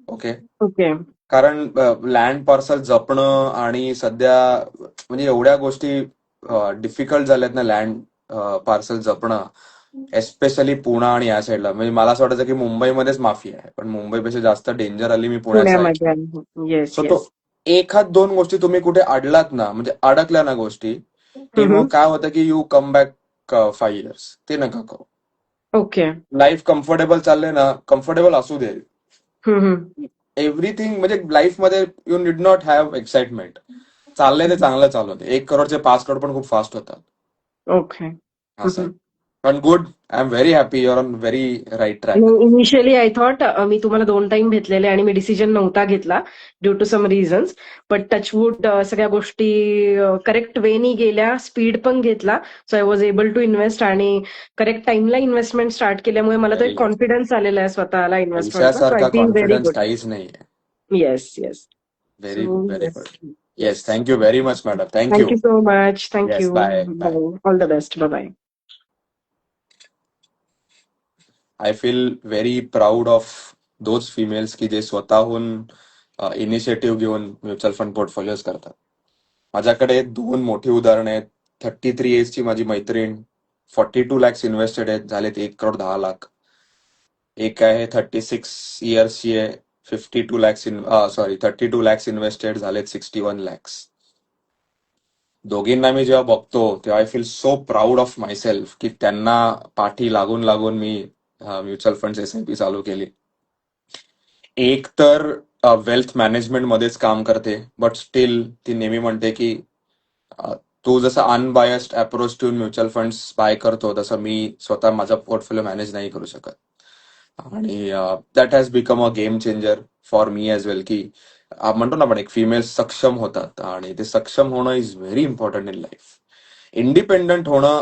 [SPEAKER 1] Okay,
[SPEAKER 7] okay.
[SPEAKER 1] कारण लँड पार्सल जपणं आणि सध्या म्हणजे एवढ्या गोष्टी डिफिकल्ट झाल्यात ना लँड पार्सल जपणं, एस्पेशली पुणे आणि या साईडला. म्हणजे मला असं वाटायचं की मुंबईमध्येच माफी आहे, पण मुंबईपेक्षा जास्त डेंजर आली मी पुण्यामध्ये.
[SPEAKER 7] पुण्यामध्ये. Yes
[SPEAKER 1] so
[SPEAKER 7] yes.
[SPEAKER 1] तो 1-2 गोष्टी तुम्ही कुठे अडलात ना, म्हणजे अडकल्या ना गोष्टी, की मग काय होतं की यू कम बॅक 5 years. ते नका करू.
[SPEAKER 7] ओके.
[SPEAKER 1] लाईफ कम्फर्टेबल चाललंय ना, कम्फर्टेबल असू दे.
[SPEAKER 7] हम्म.
[SPEAKER 1] एव्हरीथिंग म्हणजे लाईफ मध्ये you need not have excitement. चाललंय ते चांगलं चालू दे. 1 करोडचे 5 करोड पण खूप फास्ट होतात.
[SPEAKER 7] ओके.
[SPEAKER 1] असं आहे. पण good, I am very happy, your on very right track.
[SPEAKER 7] Initially I thought मी तुम्हाला 2 टाइम भेटलेले आणि मी डिसिजन नव्हता घेतला due to some reasons, but touch wood सगळ्या गोष्टी करेक्ट वेनी गेल्या, स्पीड पण घेतला. So I was able to invest आणि करेक्ट टाइमला इन्व्हेस्टमेंट स्टार्ट केल्यामुळे मला तो एक कॉन्फिडन्स आलेला आहे स्वतःला इन्व्हेस्टमेंटचा.
[SPEAKER 1] पैशासारखा कॉन्फिडन्स काहीच नाहीये.
[SPEAKER 7] Yes yes.
[SPEAKER 1] Very very good. Yes, thank you very much madam. Thank you.
[SPEAKER 7] Thank you so much.
[SPEAKER 1] Yes,
[SPEAKER 7] thank you.
[SPEAKER 1] bye, bye.
[SPEAKER 7] All the best. Bye bye.
[SPEAKER 1] I feel very proud of those females की जे स्वतःहून initiative घेऊन mutual fund portfolios करतात. माझ्याकडे 2 मोठी उदाहरणं आहेत. 33 एजची माझी मैत्रीण 42 लॅक्स इन्व्हेस्टेड आहेत, झालेत 1,10,00,000. एक आहे 36 इयर्सची आहे, 52 लॅक्स सॉरी 32 लॅक्स इन्व्हेस्टेड, झालेत 61 लॅक्स. दोघींना मी जेव्हा बघतो तेव्हा I feel so proud of my self की त्यांना पाठी लागून लागून मी म्युच्युअल फंड एसआयपी चालू केली. एक तर वेल्थ मॅनेजमेंट मध्येच काम करते, बट स्टील ती नेहमी म्हणते की तू जसं अनबायस्ड अप्रोच ठेवून म्युच्युअल फंड्स बाय करतो तसं मी स्वतः माझा पोर्टफोलिओ मॅनेज नाही करू शकत. आणि that has become a game changer for me as well की म्हणतो ना आपण एक फिमेल सक्षम होतात आणि ते सक्षम होणं is very important in life. Independent होणं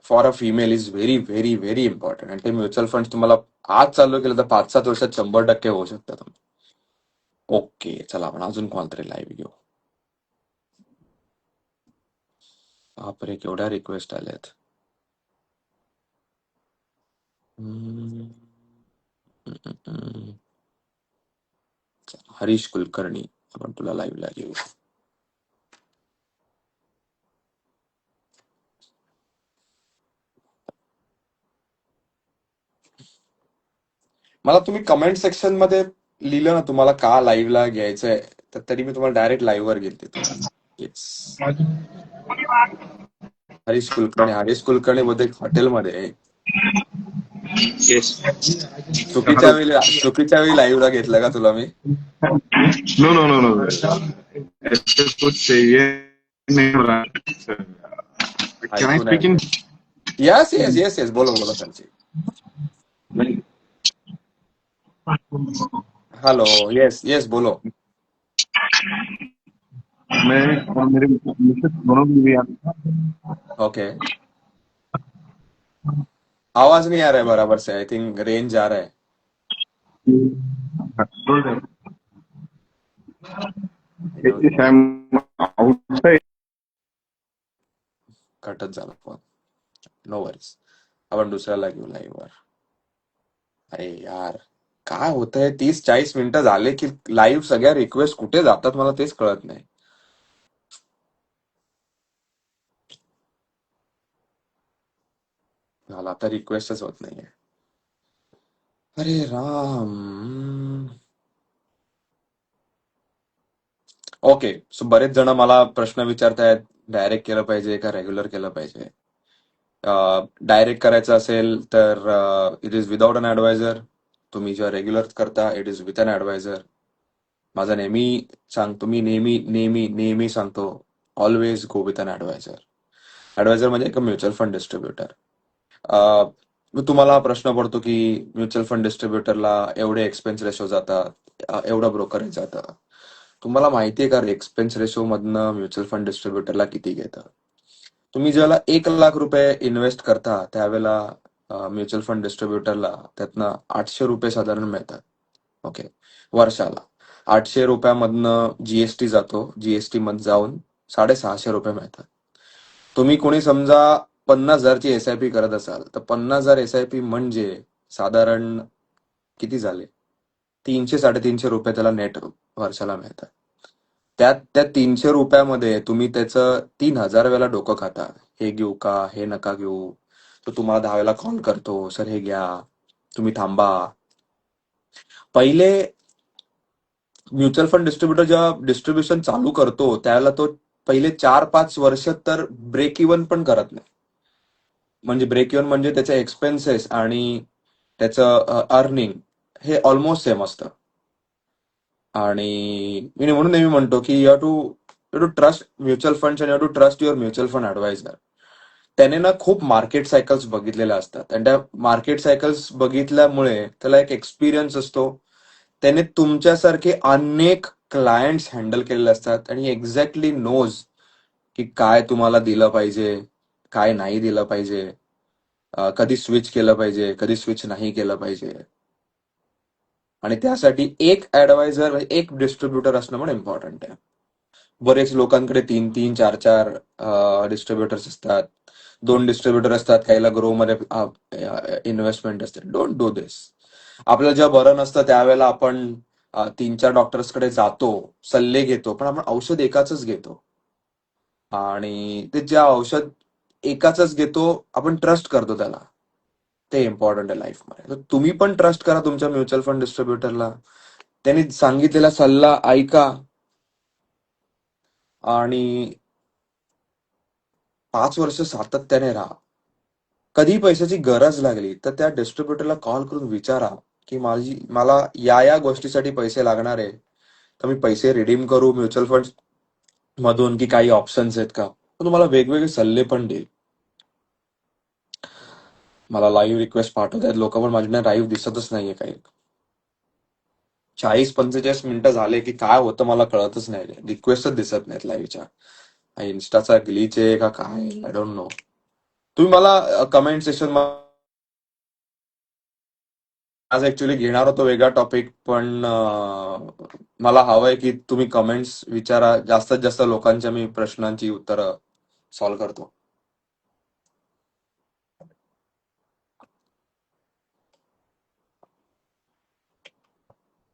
[SPEAKER 1] for a female is very very very important. आणि ते म्युच्युअल फंड तुम्हाला आज चालू केलं तर 5-7 वर्षात 100% होऊ शकतात तुम्ही. ओके, चला आपण अजून कोणतरी लाईव्ह घेऊ. बापरे, केवढ्या रिक्वेस्ट आल्यात. हम्म, हम्म, हम्म. चला, हरीश कुलकर्णी, आपण तुला लाईव्हला घेऊ. मला तुम्ही कमेंट सेक्शन मध्ये लिहिलं ना तुम्हाला का लाईव्हला घ्यायचंय, तर तरी मी तुम्हाला डायरेक्ट लाईव्ह वर घेते तुम्हाला. येस, हरीश कुलकर्णी बहुतेक हॉटेलमध्ये आहे.
[SPEAKER 4] Yes.
[SPEAKER 1] चुकीच्या वेळी लाईव्हला घेतलं का तुला मी?
[SPEAKER 4] No, no, no, no. ऐसे कुछ ये नहीं हो रहा. Can I
[SPEAKER 1] ऐकून
[SPEAKER 4] speak in?
[SPEAKER 1] Yes yes yes yes, बोलो बोलो सरजी. हॅलो, येस येस, बोलो.
[SPEAKER 4] मैं और मेरे मिसेस दोनों भी आ-
[SPEAKER 1] ओके, आवाज नहीं आ रहा है बराबर से. आई थिंक रेंज जा रहा है.
[SPEAKER 4] If I'm outside,
[SPEAKER 1] कटच झाला फोन. नो वरीज, आपण दुसऱ्याला घेऊ लाईव्ह वर. अरे यार, काय होतंय, 30-40 मिनिटं झाले की लाईव्ह सगळ्या रिक्वेस्ट कुठे जातात मला तेच कळत नाही. झाला, आता रिक्वेस्टच होत नाहीये. अरे राम. ओके, सो बरेच जण मला प्रश्न विचारतायत, डायरेक्ट केलं पाहिजे का रेग्युलर केलं पाहिजे. डायरेक्ट करायचं असेल तर it is without an advisor. तुम्ही जेव्हा रेग्युलर करता it is with an advisor. माझा नेहमी सांगतो, मी नेहमी नेहमी नेहमी सांगतो, always go with an advisor. Advisor म्हणजे एक म्युच्युअल फंड डिस्ट्रीब्युटर. तुम्हाला हा प्रश्न पडतो की म्युच्युअल फंड डिस्ट्रीब्युटरला एवढे एक्सपेन्स रेशो जातात, एवढं ब्रोकरेज जातं. तुम्हाला माहितीये का एक्सपेन्स रेशो मधनं म्युच्युअल फंड डिस्ट्रीब्युटरला किती घेतं? तुम्ही ज्याला 1,00,000 रुपये इन्व्हेस्ट करता त्यावेळेला म्युच्युअल फंड डिस्ट्रीब्युटरला त्यातनं 800 रुपये साधारण मिळतात. ओके, वर्षाला 800 रुपयामधनं जीएसटी जातो, जीएसटी मध्ये जाऊन 650 रुपये मिळतात. तुम्ही कोणी समजा 50,000ची एसआयपी करत असाल तर 50,000 एसआयपी म्हणजे साधारण किती झाले? 300-350 रुपये त्याला नेट वर्षाला मिळतात. त्या 300 रुपयामध्ये तुम्ही त्याचं 3,000 वेळेला डोकं खाता. हे घेऊ का, हे नका घेऊ. तो तुम्हाला 10 वेळेला कॉल करतो, सर हे घ्या, तुम्ही थांबा. पहिले म्युच्युअल फंड डिस्ट्रीब्युटर जेव्हा डिस्ट्रीब्युशन चालू करतो त्यावेळेला तो पहिले 4-5 वर्ष तर ब्रेक इव्हन पण करत नाही. म्हणजे ब्रेक इव्हन म्हणजे त्याचे एक्सपेन्सेस आणि त्याचं अर्निंग हे ऑलमोस्ट सेम असतं. आणि मी म्हणून नेहमी म्हणतो की you to trust mutual fund आणि you to trust your mutual fund advisor. त्याने ना खूप मार्केट सायकल्स बघितलेल्या असतात आणि त्या मार्केट सायकल्स बघितल्यामुळे त्याला एक एक्सपिरियन्स असतो. त्याने तुमच्यासारखे अनेक क्लायंट्स हँडल केलेले असतात आणि एक्झॅक्टली नोज की काय तुम्हाला दिलं पाहिजे, काय नाही दिलं पाहिजे, कधी स्विच केलं पाहिजे, कधी स्विच नाही केलं पाहिजे. आणि त्यासाठी एक ऍडवायझर, एक डिस्ट्रीब्युटर असणं पण इम्पॉर्टंट आहे. बरेच लोकांकडे 3-3, 4-4 डिस्ट्रीब्युटर्स असतात. 2 डिस्ट्रीब्युटर असतात, काहीला ग्रो मध्ये इन्व्हेस्टमेंट असते. डोंट डू दिस. आपल्याला जेव्हा बरं नसतं त्यावेळेला आपण 3-4 डॉक्टर्सकडे जातो, सल्ले घेतो, पण आपण औषध एकाच घेतो. आणि ते जे औषध एकाच घेतो, आपण ट्रस्ट करतो त्याला. ते इम्पॉर्टंट आहे लाईफमध्ये. तर तुम्ही पण ट्रस्ट करा तुमच्या म्युच्युअल फंड डिस्ट्रीब्युटरला. त्यांनी सांगितलेला सल्ला ऐका आणि 5 वर्ष सातत्याने राहा. कधी पैशाची गरज लागली तर त्या डिस्ट्रीब्युटरला कॉल करून विचारा की मला या गोष्टीसाठी पैसे लागणार आहे, तर मी पैसे रिडीम करू म्युच्युअल फंड मधून की काही ऑप्शन्स आहेत का. तो तुम्हाला वेगवेगळे सल्ले पण देईल. मला लाईव्ह रिक्वेस्ट पाठवत आहेत लोक, पण माझ्या लाईव्ह दिसतच नाहीये काही. 40-45 मिनिटं झाले की काय होतं मला कळतच नाही. रिक्वेस्टच दिसत नाहीत लाईव्हच्या. इन्स्टाचा ग्लिच आहे का काय, आय डोंट नो. तुम्ही मला कमेंट सेक्शन आज ऍक्च्युली घेणार होतो वेगळा टॉपिक, पण मला हवंय की तुम्ही कमेंट्स विचारा. जास्तीत जास्त लोकांच्या मी प्रश्नांची उत्तरं सॉल्व्ह करतो.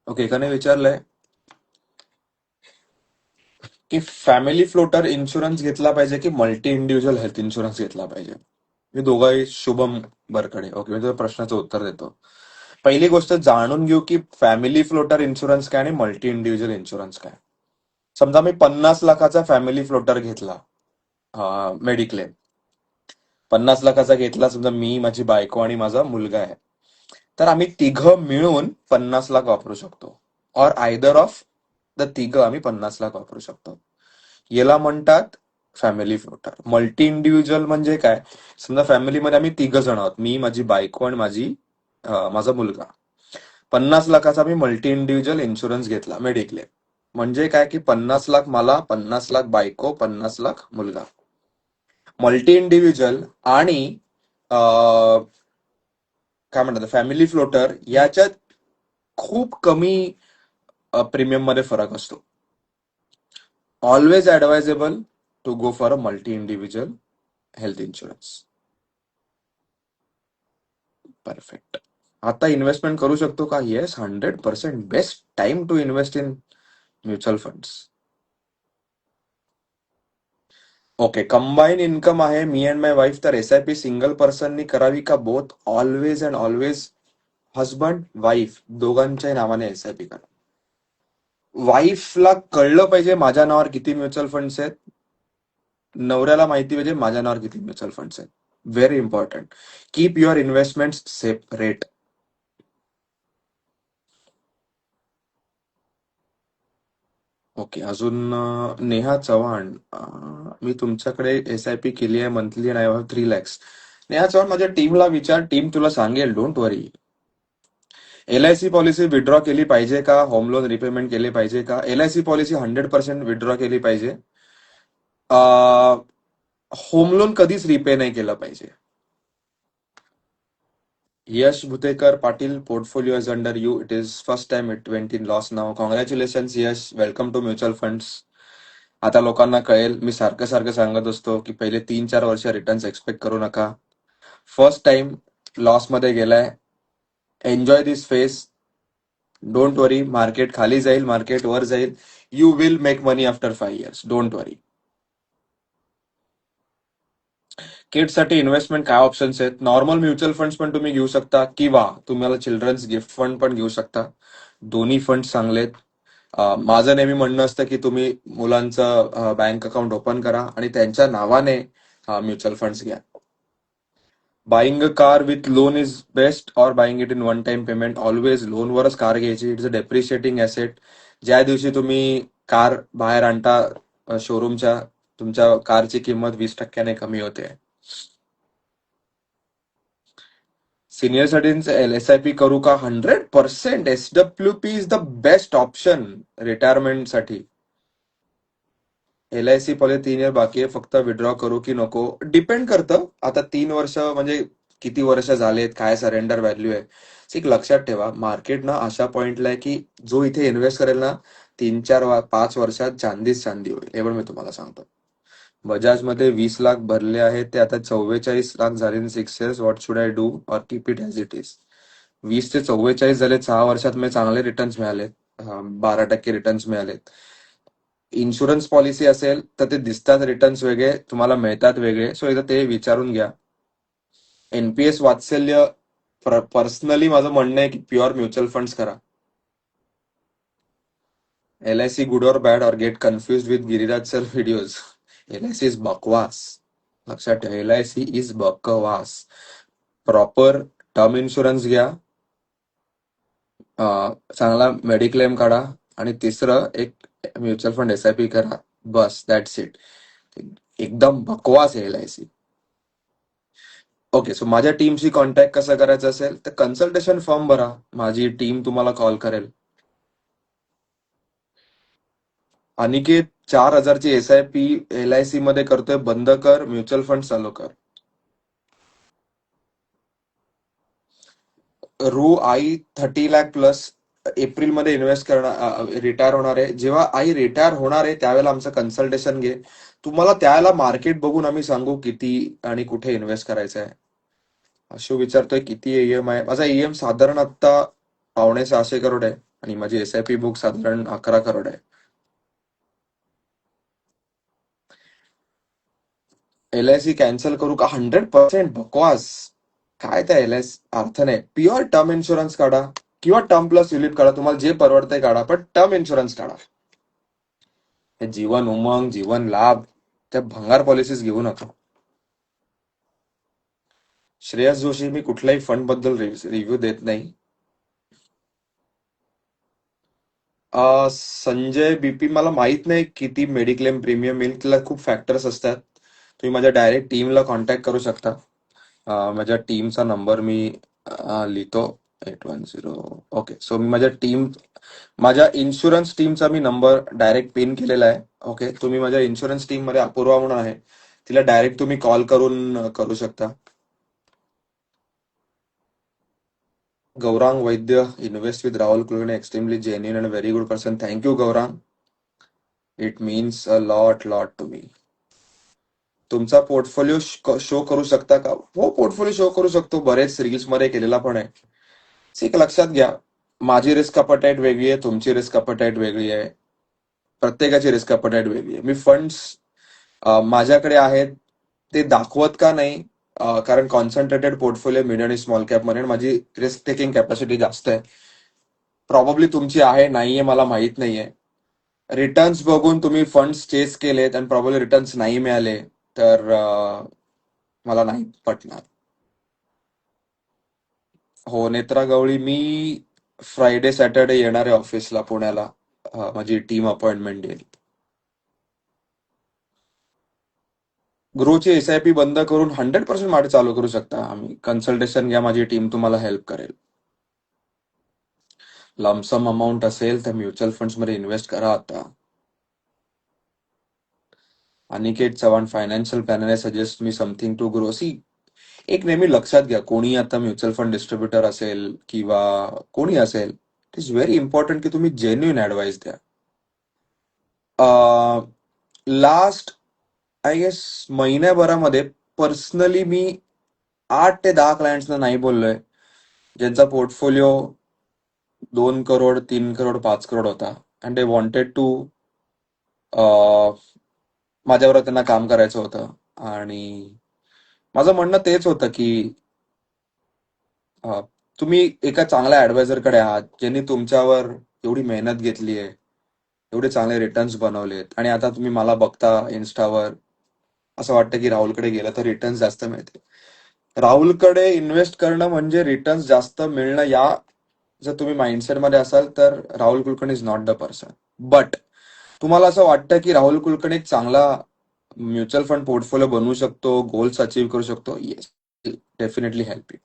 [SPEAKER 1] ओके, एकाने विचारलंय की फॅमिली फ्लोटर इन्शुरन्स घेतला पाहिजे की मल्टी इंडिव्हिज्युअल हेल्थ इन्शुरन्स घेतला पाहिजे. मी दोघाही शुभम बरकडे. ओके, मी तुझ्या प्रश्नाचं उत्तर देतो. पहिली गोष्ट जाणून घेऊ की फॅमिली फ्लोटर इन्शुरन्स काय आणि मल्टी इंडिव्हिज्युअल इन्शुरन्स काय. समजा मी 50 लाखाचा फॅमिली फ्लोटर घेतला, मेडिक्लेम 50 लाखाचा घेतला. समजा मी, माझी बायको आणि माझा मुलगा आहे, तर आम्ही तिघं मिळून 50 लाख वापरू शकतो. ऑर आयदर ऑफ द तिघं आम्ही 50 लाख वापरू शकतो. याला म्हणतात फॅमिली फ्लोटर. मल्टी इंडिव्हिज्युअल म्हणजे काय, समजा फॅमिलीमध्ये आम्ही तिघ जण आहोत, मी, माझी बायको आणि माझा मुलगा. 50 लाखाचा मी मल्टी इंडिव्हिज्युअल इन्शुरन्स घेतला मेडिक्लेम. म्हणजे काय की 50 लाख मला, 50 लाख बायको, 50 लाख मुलगा. मल्टी इंडिव्हिज्युअल आणि काय म्हणतात फॅमिली फ्लोटर याच्यात खूप कमी प्रीमियम मध्ये फरक असतो. Always advisable to go for a multi individual health insurance. Perfect. आता इन्व्हेस्टमेंट करू शकतो का? Yes, 100% best time to invest in mutual funds. Okay, combine income आहे मी अँड माय वाईफ, तर SIP सिंगल पर्सननी करावी का both? Always and always husband wife दोघांच्या नावाने SIP करा. वाईफला कळलं पाहिजे माझ्या नावावर किती म्युच्युअल फंड्स आहेत, नवऱ्याला माहिती पाहिजे माझ्या नावावर किती म्युच्युअल फंड्स आहेत. Very important. Keep your investment separate. Okay, अजून नेहा चव्हाण, मी तुमच्याकडे SIP केली आहे मंथली आणि I have 3 lakhs. Neha Chavan, माझ्या टीमला विचार, टीम तुला सांगेल, don't worry. LIC policy withdraw केली पाहिजे का? होम लोन रिपेमेंट केले पाहिजे का? LIC पॉलिसी 100% विड्रॉ केली पाहिजे. होम लोन कधीच रिपे नाही केलं पाहिजे. Yash Bhutekar Patil, portfolio is under you. It is first time it went in loss now. Congratulation Yash, welcome to mutual funds. आता लोकांना कळेल, मी सारखं सारखं सांगत असतो की पहिले 3-4 वर्ष रिटर्न्स एक्सपेक्ट करू नका. फर्स्ट टाइम लॉस मध्ये गेलाय. Enjoy this phase. Don't worry, market खाली जाईल, मार्केट वर जाईल. You will make money after 5 years. Don't worry. Kids साठी इन्व्हेस्टमेंट काय ऑप्शन्स आहेत? नॉर्मल म्युच्युअल फंड्स पण तुम्ही घेऊ शकता किंवा तुम्हाला चिल्ड्रन्स गिफ्ट फंड पण घेऊ शकता. दोन्ही फंड चांगलेत. माझं नेहमी म्हणणं असतं की तुम्ही मुलांचं बँक अकाउंट ओपन करा आणि त्यांच्या नावाने म्युच्युअल फंड्स घ्या. Buying a car with loan is best or buying it in one time payment? Always लोनवरच कार घ्यायची. It's a depreciating asset. ज्या दिवशी तुम्ही कार बाहेर आणता शोरूमच्या, तुमच्या कारची किंमत 20% कमी होते. सिनियर सिटीजन SIP करू का? 100% SWP is the best option retirement साठी. LIC पॉलिसी 3 year बाकी आहे, फक्त विड्रॉ करू की नको? डिपेंड करतं. आता 3 वर्ष म्हणजे किती वर्ष झालेत, काय सरेंडर व्हॅल्यू आहे. एक लक्षात ठेवा, मार्केट ना अशा पॉइंटला आहे की जो इथे इन्व्हेस्ट करेल ना 3-4-5 वर्षात चांदीच चांदी होईल. हे पण मी तुम्हाला सांगतो. बजाजमध्ये 20 लाख भरले आहेत, ते आता 44 लाख झाले in 6 years. What should I do or keep it as it is? 20 ते 44 झाले 6 वर्षात, मी चांगले रिटर्न्स मिळालेत. 12% रिटर्न्स मिळालेत. इन्शुरन्स पॉलिसी असेल तर ते दिसतात रिटर्न्स वेगळे, तुम्हाला मिळतात वेगळे. सो एकदा ते विचारून घ्या. एनपीएस वात्सल्य, पर्सनली माझं म्हणणं आहे की प्युअर म्युच्युअल फंड्स करा. LIC गुड और बॅड और gate confuse with Giriraj sir videos? LIC is बकवास. लक्षात ठेवा, LIC इज बकवास. प्रॉपर टर्म इन्शुरन्स घ्या, चांगला मेडिक्लेम काढा, आणि तिसरं एक म्युच्युअल फंड SIP करा. बस, दॅट्स इट. एकदम बकवास आहे LIC. ओके, सो माझ्या टीमशी कॉन्टॅक्ट कसं करायचं असेल तर कन्सल्टेशन फॉर्म भरा, माझी टीम तुम्हाला कॉल करेल. अनिकेत, 4,000ची SIP LIC मध्ये करतोय, बंद कर, म्युच्युअल फंड चालू कर. आई 30 लाख प्लस एप्रिलमध्ये इन्व्हेस्ट करणार, रिटायर होणार आहे. जेव्हा आई रिटायर होणार आहे त्यावेळेला आमचं कन्सल्टेशन घे. तुम्हाला त्यावेळेला मार्केट बघून आम्ही सांगू किती आणि कुठे इन्व्हेस्ट करायचं आहे. अशोक विचारतोय किती EMI? माझा EM साधारण आता 650 करोड आहे, आणि माझी SIP बुक साधारण 11 करोड आहे. LIC कॅन्सल करू का? 100% बकवास. काय त्या LIC अर्थ नाही. प्युअर टर्म इन्शुरन्स काढा किंवा टर्म प्लस युलिप काढा, तुम्हाला जे परवडतंय काढा, पण टर्म इन्शुरन्स काढा. हे जीवन उमंग, जीवन लाभ, त्या भंगार पॉलिसीज घेऊ नका. श्रेयस जोशी, मी कुठल्याही फंड बद्दल रिव्ह्यू देत नाही. संजय BP, मला माहित नाही किती मेडिक्लेम प्रीमियम येईल, त्याला खूप फॅक्टर्स असतात. तुम्ही माझ्या डायरेक्ट टीमला कॉन्टॅक्ट करू शकता. माझ्या टीमचा नंबर मी लिहितो, 810. ओके, सो मी माझ्या इन्शुरन्स टीमचा मी नंबर डायरेक्ट पिन केलेला आहे. ओके, तुम्ही माझ्या इन्शुरन्स टीम मध्ये अपूर्वा म्हणून आहे, तिला डायरेक्ट तुम्ही कॉल करून करू शकता. Gaurang Vaidya, invest with Rahul Kulkarni, extremely genuine and very good person. Thank you Gaurang, it means a lot to me. तुमचा पोर्टफोलिओ शो करू शकता का? हो, पोर्टफोलिओ शो करू शकतो, बरेच रील्स मध्ये केलेला पण आहे. एक लक्षात घ्या, माझी रिस्क अपेटाईट वेगळी आहे, तुमची रिस्क अपेटाईट वेगळी आहे, प्रत्येकाची रिस्क अपेटाईट वेगळी आहे. मी फंड्स माझ्याकडे आहेत ते दाखवत का नाही? कारण कॉन्सन्ट्रेटेड पोर्टफोलिओ मिड आणि स्मॉल कॅप मध्ये, माझी रिस्क टेकिंग कॅपॅसिटी जास्त आहे. प्रॉब्ली तुमची आहे, नाहीये मला माहित नाहीये. रिटर्न्स बघून तुम्ही फंड्स चेस केलेत आणि प्रॉब्ली रिटर्न्स नाही मिळाले तर मला नाही पटणार. हो, नेत्रा गवळी, मी फ्रायडे सॅटर्डे येणार आहे ऑफिसला पुण्याला. माझी टीम अपॉइंटमेंट येईल. ग्रोची SIP बंद करून 100% माटे चालू करू शकता. आम्ही कन्सल्टेशन घ्या, माझी टीम तुम्हाला हेल्प करेल. लमसम अमाऊंट असेल तर म्युच्युअल फंड्स मध्ये इन्व्हेस्ट करा आता. Aniket Chavan, financial planner suggest मी समथिंग टू ग्रो. एक नेहमी लक्षात घ्या, कोणी आता म्युच्युअल फंड डिस्ट्रीब्युटर असेल किंवा कोणी असेल, इट इज व्हेरी इम्पॉर्टंट की तुम्ही जेन्युइन ऍडवाइस द्या. लास्ट आय गेस महिन्याभरामध्ये पर्सनली मी 8 ते 10 क्लायंट्सना नाही बोललोय ज्यांचा पोर्टफोलिओ 2 करोड, 3 करोड, 5 करोड होता, अँड दे वॉन्टेड टू, माझ्याबरोबर त्यांना काम करायचं होतं. आणि माझं म्हणणं तेच होतं की तुम्ही एका चांगल्या ऍडवायझरकडे आहात, ज्यांनी तुमच्यावर एवढी मेहनत घेतली आहे, एवढे चांगले रिटर्न्स बनवलेत, आणि आता तुम्ही मला बघता इन्स्टावर, असं वाटतं की राहुलकडे गेलं तर रिटर्न्स जास्त मिळते. राहुलकडे इन्व्हेस्ट करणं म्हणजे रिटर्न्स जास्त मिळणं, या जर तुम्ही माइंडसेट मध्ये असाल तर Rahul Kulkarni is not the person. But तुम्हाला असं वाटतं की राहुल कुलकर्णी एक चांगला म्युच्युअल फंड पोर्टफोलिओ बनवू शकतो, गोल्स अचीव्ह करू शकतो, येस, डेफिनेटली हेल्प यू.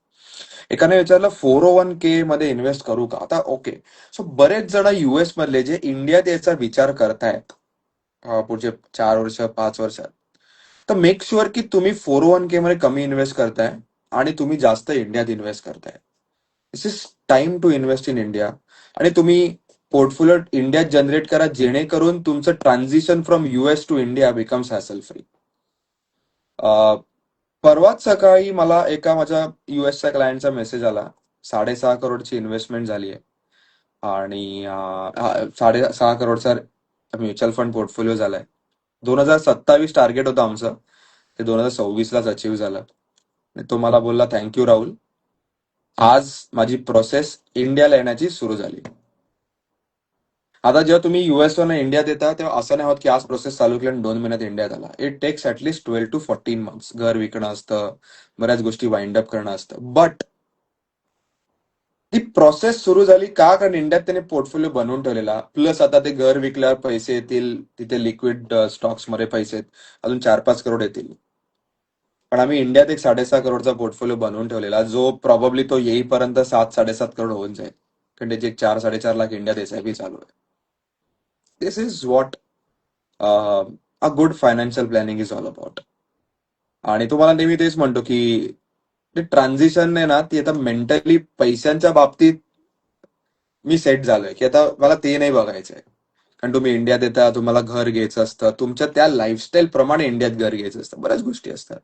[SPEAKER 1] एकाने विचारलं 401k मध्ये इन्व्हेस्ट करू का? आता ओके, सो बरेच जण US मधले जे इंडियात याचा विचार करतायत पुढचे 4 वर्ष 5 वर्षात, तर मेक शुअर की तुम्ही 401k मध्ये कमी इन्व्हेस्ट करताय आणि तुम्ही जास्त इंडियात इन्व्हेस्ट करताय. This is time to invest in India. आणि तुम्ही पोर्टफोलिओ इंडियात जनरेट करा, जेणेकरून तुमचं transition from US to India becomes hassle free. परवाच सकाळी मला एका माझ्या युएसच्या क्लायंटचा मेसेज आला. 6.5 करोडची इन्व्हेस्टमेंट झाली आहे आणि 6.5 करोडचा म्युच्युअल फंड पोर्टफोलिओ झालाय. 2027 टार्गेट होतं आमचं, ते 2026लाच अचीव्ह झालं. आणि तो मला बोलला, थँक्यू राहुल, आज माझी प्रोसेस इंडियाला येण्याची सुरू झाली. आता जेव्हा तुम्ही युएस वरनं इंडियात येता तेव्हा असं नाही होत की आज प्रोसेस चालू केली आणि 2 महिन्यात इंडियात आला. It takes at least 12 to 14 months. घर विकणं असतं, बऱ्याच गोष्टी वाइंड अप करणं असतं. बट ती प्रोसेस सुरू झाली का? कारण इंडियात त्याने पोर्टफोलिओ बनवून ठेवलेला. प्लस आता ते घर विकल्यावर पैसे येतील, तिथे लिक्विड स्टॉक्स मध्ये पैसे आहेत, अजून 4-5 करोड येतील. पण आम्ही इंडियात एक 6.5 करोडचा पोर्टफोलिओ बनवून ठेवलेला, जो प्रॉब्ली तो येईपर्यंत 7-7.5 करोड होऊन जाईल. कारण त्याची एक 4-4.5 लाख इंडियात एसआयपी चालू आहे. This is what a good financial planning is all about. आणि तुम्हाला नेहमी तेच म्हणतो की ते ट्रान्झिशन आहे ना, ती आता मेंटली पैशांच्या बाबतीत मी सेट झालोय की आता मला ते नाही बघायचंय. कारण तुम्ही इंडियात येता, तुम्हाला घर घ्यायचं असतं, तुमच्या त्या लाईफस्टाईल प्रमाणे इंडियात घर घ्यायचं असतं, बऱ्याच गोष्टी असतात.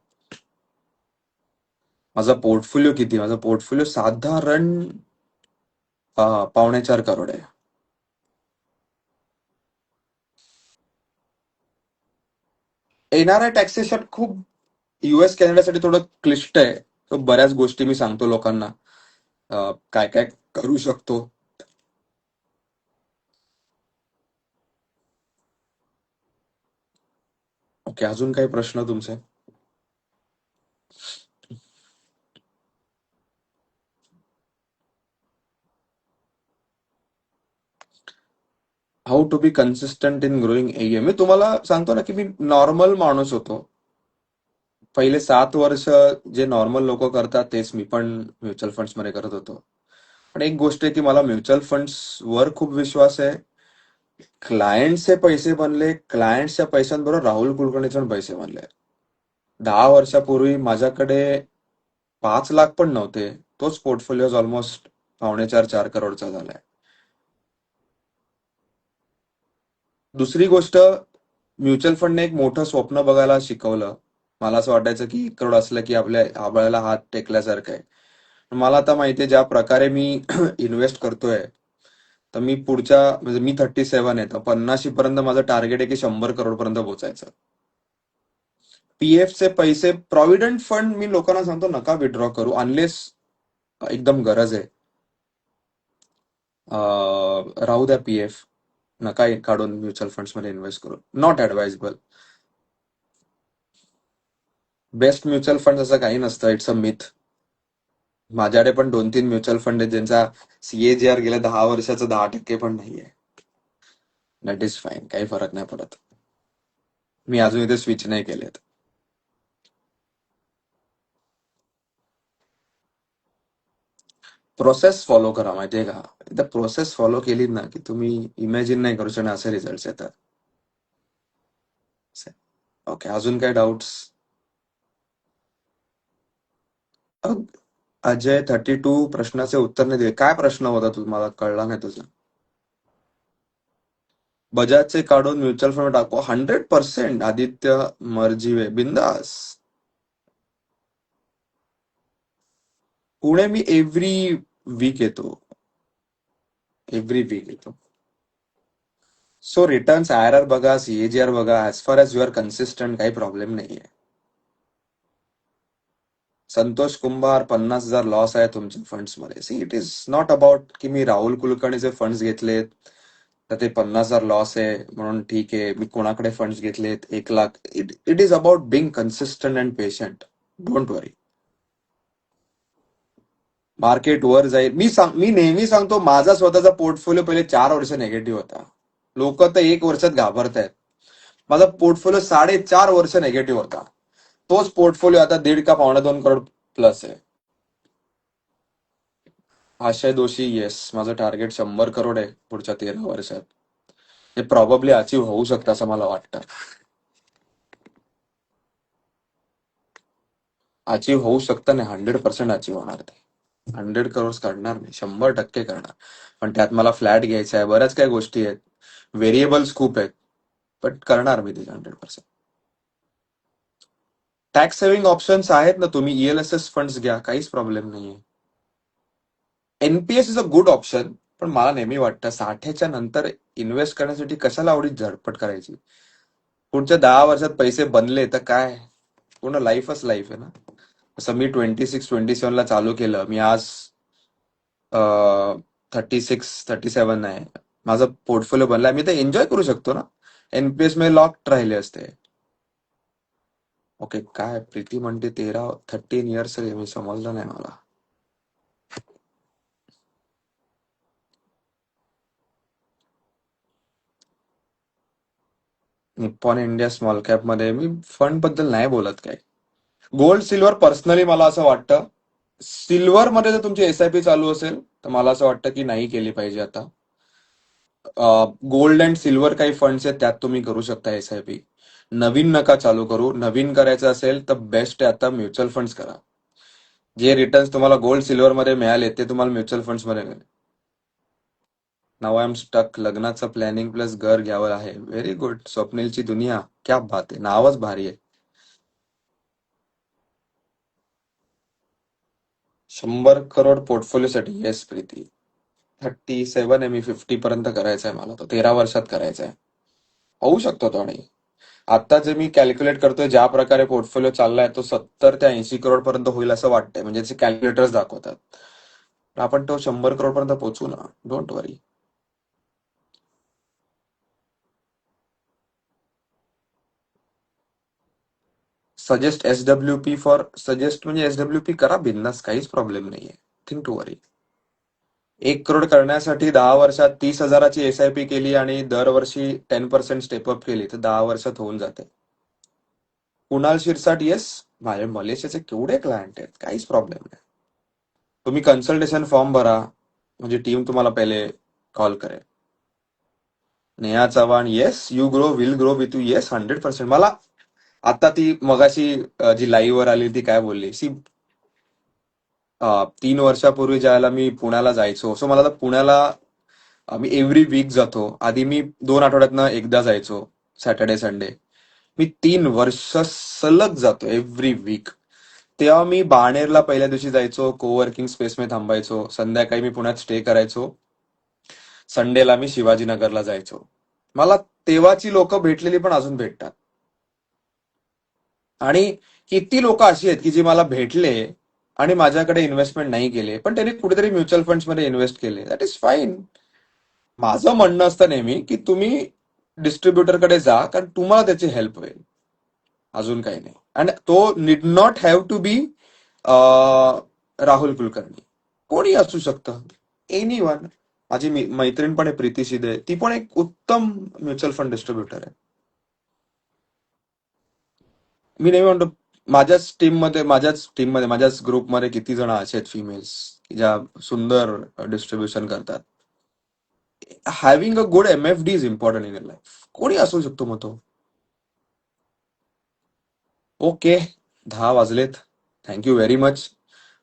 [SPEAKER 1] माझा पोर्टफोलिओ किती? माझा पोर्टफोलिओ साधारण 4.25 करोड आहे. येणारं टॅक्सेशन खूप युएस कॅनडासाठी थोडं क्लिष्ट आहे. तो बऱ्याच गोष्टी मी सांगतो लोकांना, काय काय करू शकतो. ओके, अजून काही प्रश्न तुमचे? How to be consistent in growing M. मी तुम्हाला सांगतो ना की मी नॉर्मल माणूस होतो. पहिले 7 वर्ष जे नॉर्मल लोक करतात तेच मी पण म्युच्युअल फंड्स मध्ये करत होतो. पण एक गोष्ट आहे की मला म्युच्युअल फंड्स वर खूप विश्वास आहे. क्लायंटचे पैसे बनले, क्लायंटच्या पैशांबरोबर राहुल कुलकर्णीचे पण पैसे बनले. 10 वर्षापूर्वी माझ्याकडे 5 लाख पण नव्हते, तोच पोर्टफोलिओ ऑलमोस्ट 4.25 करोडचा झालाय. दुसरी गोष्ट, म्युच्युअल फंडने एक मोठं स्वप्न बघायला शिकवलं. मला असं वाटायचं की 1 करोड असलं की आपल्या आभाळाला हात टेकल्यासारखं आहे. पण मला आता माहितीये ज्या प्रकारे मी इन्व्हेस्ट करतोय, तर मी पुढच्या म्हणजे मी 37 आहे, तर 50 पर्यंत माझं टार्गेट आहे की 100 करोड पर्यंत पोहोचायचं. पीएफ चे पैसे, प्रॉव्हिडंट फंड मी लोकांना सांगतो नका विड्रॉ करू अनलेस एकदम गरज आहे. राहू द्या पीएफ, नका काढून म्युच्युअल फंड्स मध्ये इन्व्हेस्ट करू. नॉट ऍडवाइजेबल. बेस्ट म्युच्युअल फंड असं काही नसतं, इट्स अ मिथ. माझ्याकडे पण 2-3 म्युच्युअल फंड आहेत ज्यांचा सीएजीआर गेल्या 10 वर्षाचा 10% पण नाहीये. दॅट इज फाईन, काही फरक नाही पडत. मी अजून इथे स्विच नाही केलेत. प्रोसेस फॉलो करा, माहितीये का? एकदा प्रोसेस फॉलो केली ना की तुम्ही इमॅजिन नाही करू शकणार असे रिझल्ट येतात. ओके, अजून काय डाऊट्स? अजय 32 प्रश्नाचे उत्तर नाही दिले. काय प्रश्न होता तुम्हाला? कळला नाही तुझा. बजाजचे काढून म्युच्युअल फंड टाकू 100%. आदित्य मर्जीवे, बिंदास. पुणे मी एव्हरी वीक येतो. सो रिटर्न्स आयआरआर बघा, सीएजीआर बघा. As far as you are consistent, काही प्रॉब्लेम नाहीये. संतोष कुंभार, 50,000 लॉस आहे तुमच्या फंड्स मध्ये. See, it is not about की मी राहुल कुलकर्णीचे फंड्स घेतलेत तर ते 50,000 लॉस आहे म्हणून ठीक आहे. मी कोणाकडे फंड्स घेतलेत 1 lakh. It is about being consistent and patient. Don't worry. Market वर जाईल. मी नेहमी सांगतो, माझा स्वतःचा पोर्टफोलिओ पहिले 4 वर्ष नेगेटिव्ह होता. लोक तर 1 वर्षात घाबरतायत. माझा पोर्टफोलिओ 4.5 वर्ष नेगेटिव्ह होता. तोच पोर्टफोलिओ आता 1.5 का 2.25 करोड प्लस आहे. आशय दोषी, येस, माझं टार्गेट 100 करोड आहे पुढच्या 13 वर्षात. हे प्रॉबब्ली अचीव्ह होऊ शकतं असं मला वाटतं. अचीव्ह होऊ शकतं नाही, 100% अचीव्ह होणार ते. 100 करोड काढणार मी, 100% करणार. पण त्यात मला फ्लॅट घ्यायचा आहे, बऱ्याच काही गोष्टी आहेत, व्हेरिएबल्स खूप आहेत, पण करणार मी ते 100%. टॅक्स सेव्हिंग ऑप्शन्स आहेत ना, तुम्ही ELSS फंड्स घ्या, काहीच प्रॉब्लेम नाहीये. NPS is a good option, पण मला नेहमी वाटतं 60च्या नंतर इन्व्हेस्ट करण्यासाठी कशाला एवढी झडपट करायची. पुढच्या 10 वर्षात पैसे बनले तर काय, पूर्ण लाईफच लाईफ आहे ना. जसं मी 26-27 चालू केलं, मी आज 36-37 आहे, माझा पोर्टफोलिओ बनलाय, मी तर एन्जॉय करू शकतो ना. NPS मध्ये लॉक राहिले असते. ओके, काय प्रीती म्हणते 13 इयर्स मी समजलं नाही मला. निप्पॉन इंडिया स्मॉल कॅप मध्ये मी फंड बद्दल नाही बोलत काय. गोल्ड सिल्वर पर्सनली मला असं वाटतं, सिल्वर मध्ये जर तुमची SIP चालू असेल तर मला असं वाटतं की नाही केली पाहिजे आता. गोल्ड अँड सिल्वर काही फंड्स आहेत, त्यात तुम्ही करू शकता SIP. नवीन नका चालू करू. नवीन करायचं असेल तर बेस्ट आहे आता म्युच्युअल फंड्स करा. जे रिटर्न्स तुम्हाला गोल्ड सिल्वर मध्ये मिळाले ते तुम्हाला म्युच्युअल फंड्स मध्ये मिळेल. नाव आय एम स्टक. लग्नाचं प्लॅनिंग प्लस घर घ्यावं आहे. Very good. स्वप्नीलची दुनिया, क्या बात आहे, नावच भारी आहे. 100 करोड पोर्टफोलिओसाठी. येस प्रीती. 37 आहे मी, 50 पर्यंत करायचं आहे मला. तो 13 वर्षात करायचा आहे. होऊ शकतो तो. आणि आता जे मी कॅल्क्युलेट करतोय, ज्या प्रकारे पोर्टफोलिओ चाललाय, तो 70 ते 80 करोड पर्यंत होईल असं वाटतंय. म्हणजे त्याचे कॅल्क्युलेटर्स दाखवतात. आपण तो 100 करोड पर्यंत पोहोचू ना, don't worry. Suggest SWP for suggest म्हणजे SWP करा बिंदास, काहीच प्रॉब्लेम नाहीये. थिंक टू वरी. 1 करोड करण्यासाठी 10 वर्षात 30,000ची SIP केली आणि दरवर्षी 10% स्टेपअप केली तर 10 वर्षात होऊन जाते. कुणाल शिरसाट, येस, माझे मलेशियाचे केवढे क्लायंट आहेत, काहीच प्रॉब्लेम नाही. तुम्ही कन्सल्टेशन फॉर्म भरा, म्हणजे टीम तुम्हाला पहिले कॉल करेल. Neha Chavan, yes, you grow, will grow with you. Yes, 100%. मला आता ती मगाशी जी लाईव्ह वर आली ती काय बोलली, 3 वर्षापूर्वी ज्यावेळेला मी पुण्याला जायचो, सो मला आता पुण्याला मी एव्हरी वीक जातो. आधी मी 2 आठवड्यातनं एकदा जायचो, सॅटर्डे संडे. मी 3 वर्ष सलग जातो एव्हरी वीक. तेव्हा मी बाणेरला पहिल्या दिवशी जायचो, कोवर्किंग स्पेसमध्ये थांबायचो, संध्याकाळी मी पुण्यात स्टे करायचो, संडेला मी शिवाजीनगरला जायचो. मला तेव्हाची लोक भेटलेली पण अजून भेटतात. आणि किती लोक अशी आहेत की जी मला भेटले आणि माझ्याकडे इन्व्हेस्टमेंट नाही केले, पण त्यांनी कुठेतरी म्युच्युअल फंड्स मध्ये इन्व्हेस्ट केले. That is fine. माझं म्हणणं असतं नेहमी की तुम्ही डिस्ट्रीब्युटरकडे जा, कारण तुम्हाला त्याची हेल्प होईल, अजून काही नाही. अँड तो need not have to be Rahul Kulkarni, कोणी असू शकतं, एनी वन. माझी मैत्रीण पण आहे प्रीती शिदे, ती पण एक उत्तम म्युच्युअल फंड डिस्ट्रीब्युटर आहे. मी नेहमी म्हणतो, माझ्याच ग्रुपमध्ये किती जण असे आहेत फिमेल्स की ज्या सुंदर डिस्ट्रीब्युशन करतात. Having a good MFD is important in life. कोणी असू शकतो मग तो. ओके, 10 वाजलेत. Thank you very much.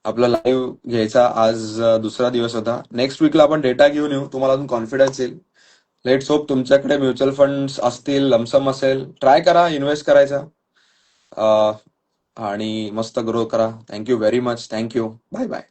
[SPEAKER 1] आपला लाईव्ह घ्यायचा आज दुसरा दिवस होता. नेक्स्ट वीकला आपण डेटा घेऊन येऊ, तुम्हाला अजून कॉन्फिडन्स येईल. लेट्स होप तुमच्याकडे म्युच्युअल फंड्स असतील, लमसम असेल, ट्राय करा इन्व्हेस्ट करायचा. आणि मस्त ग्रो करा. Thank you very much. Thank you. Bye bye.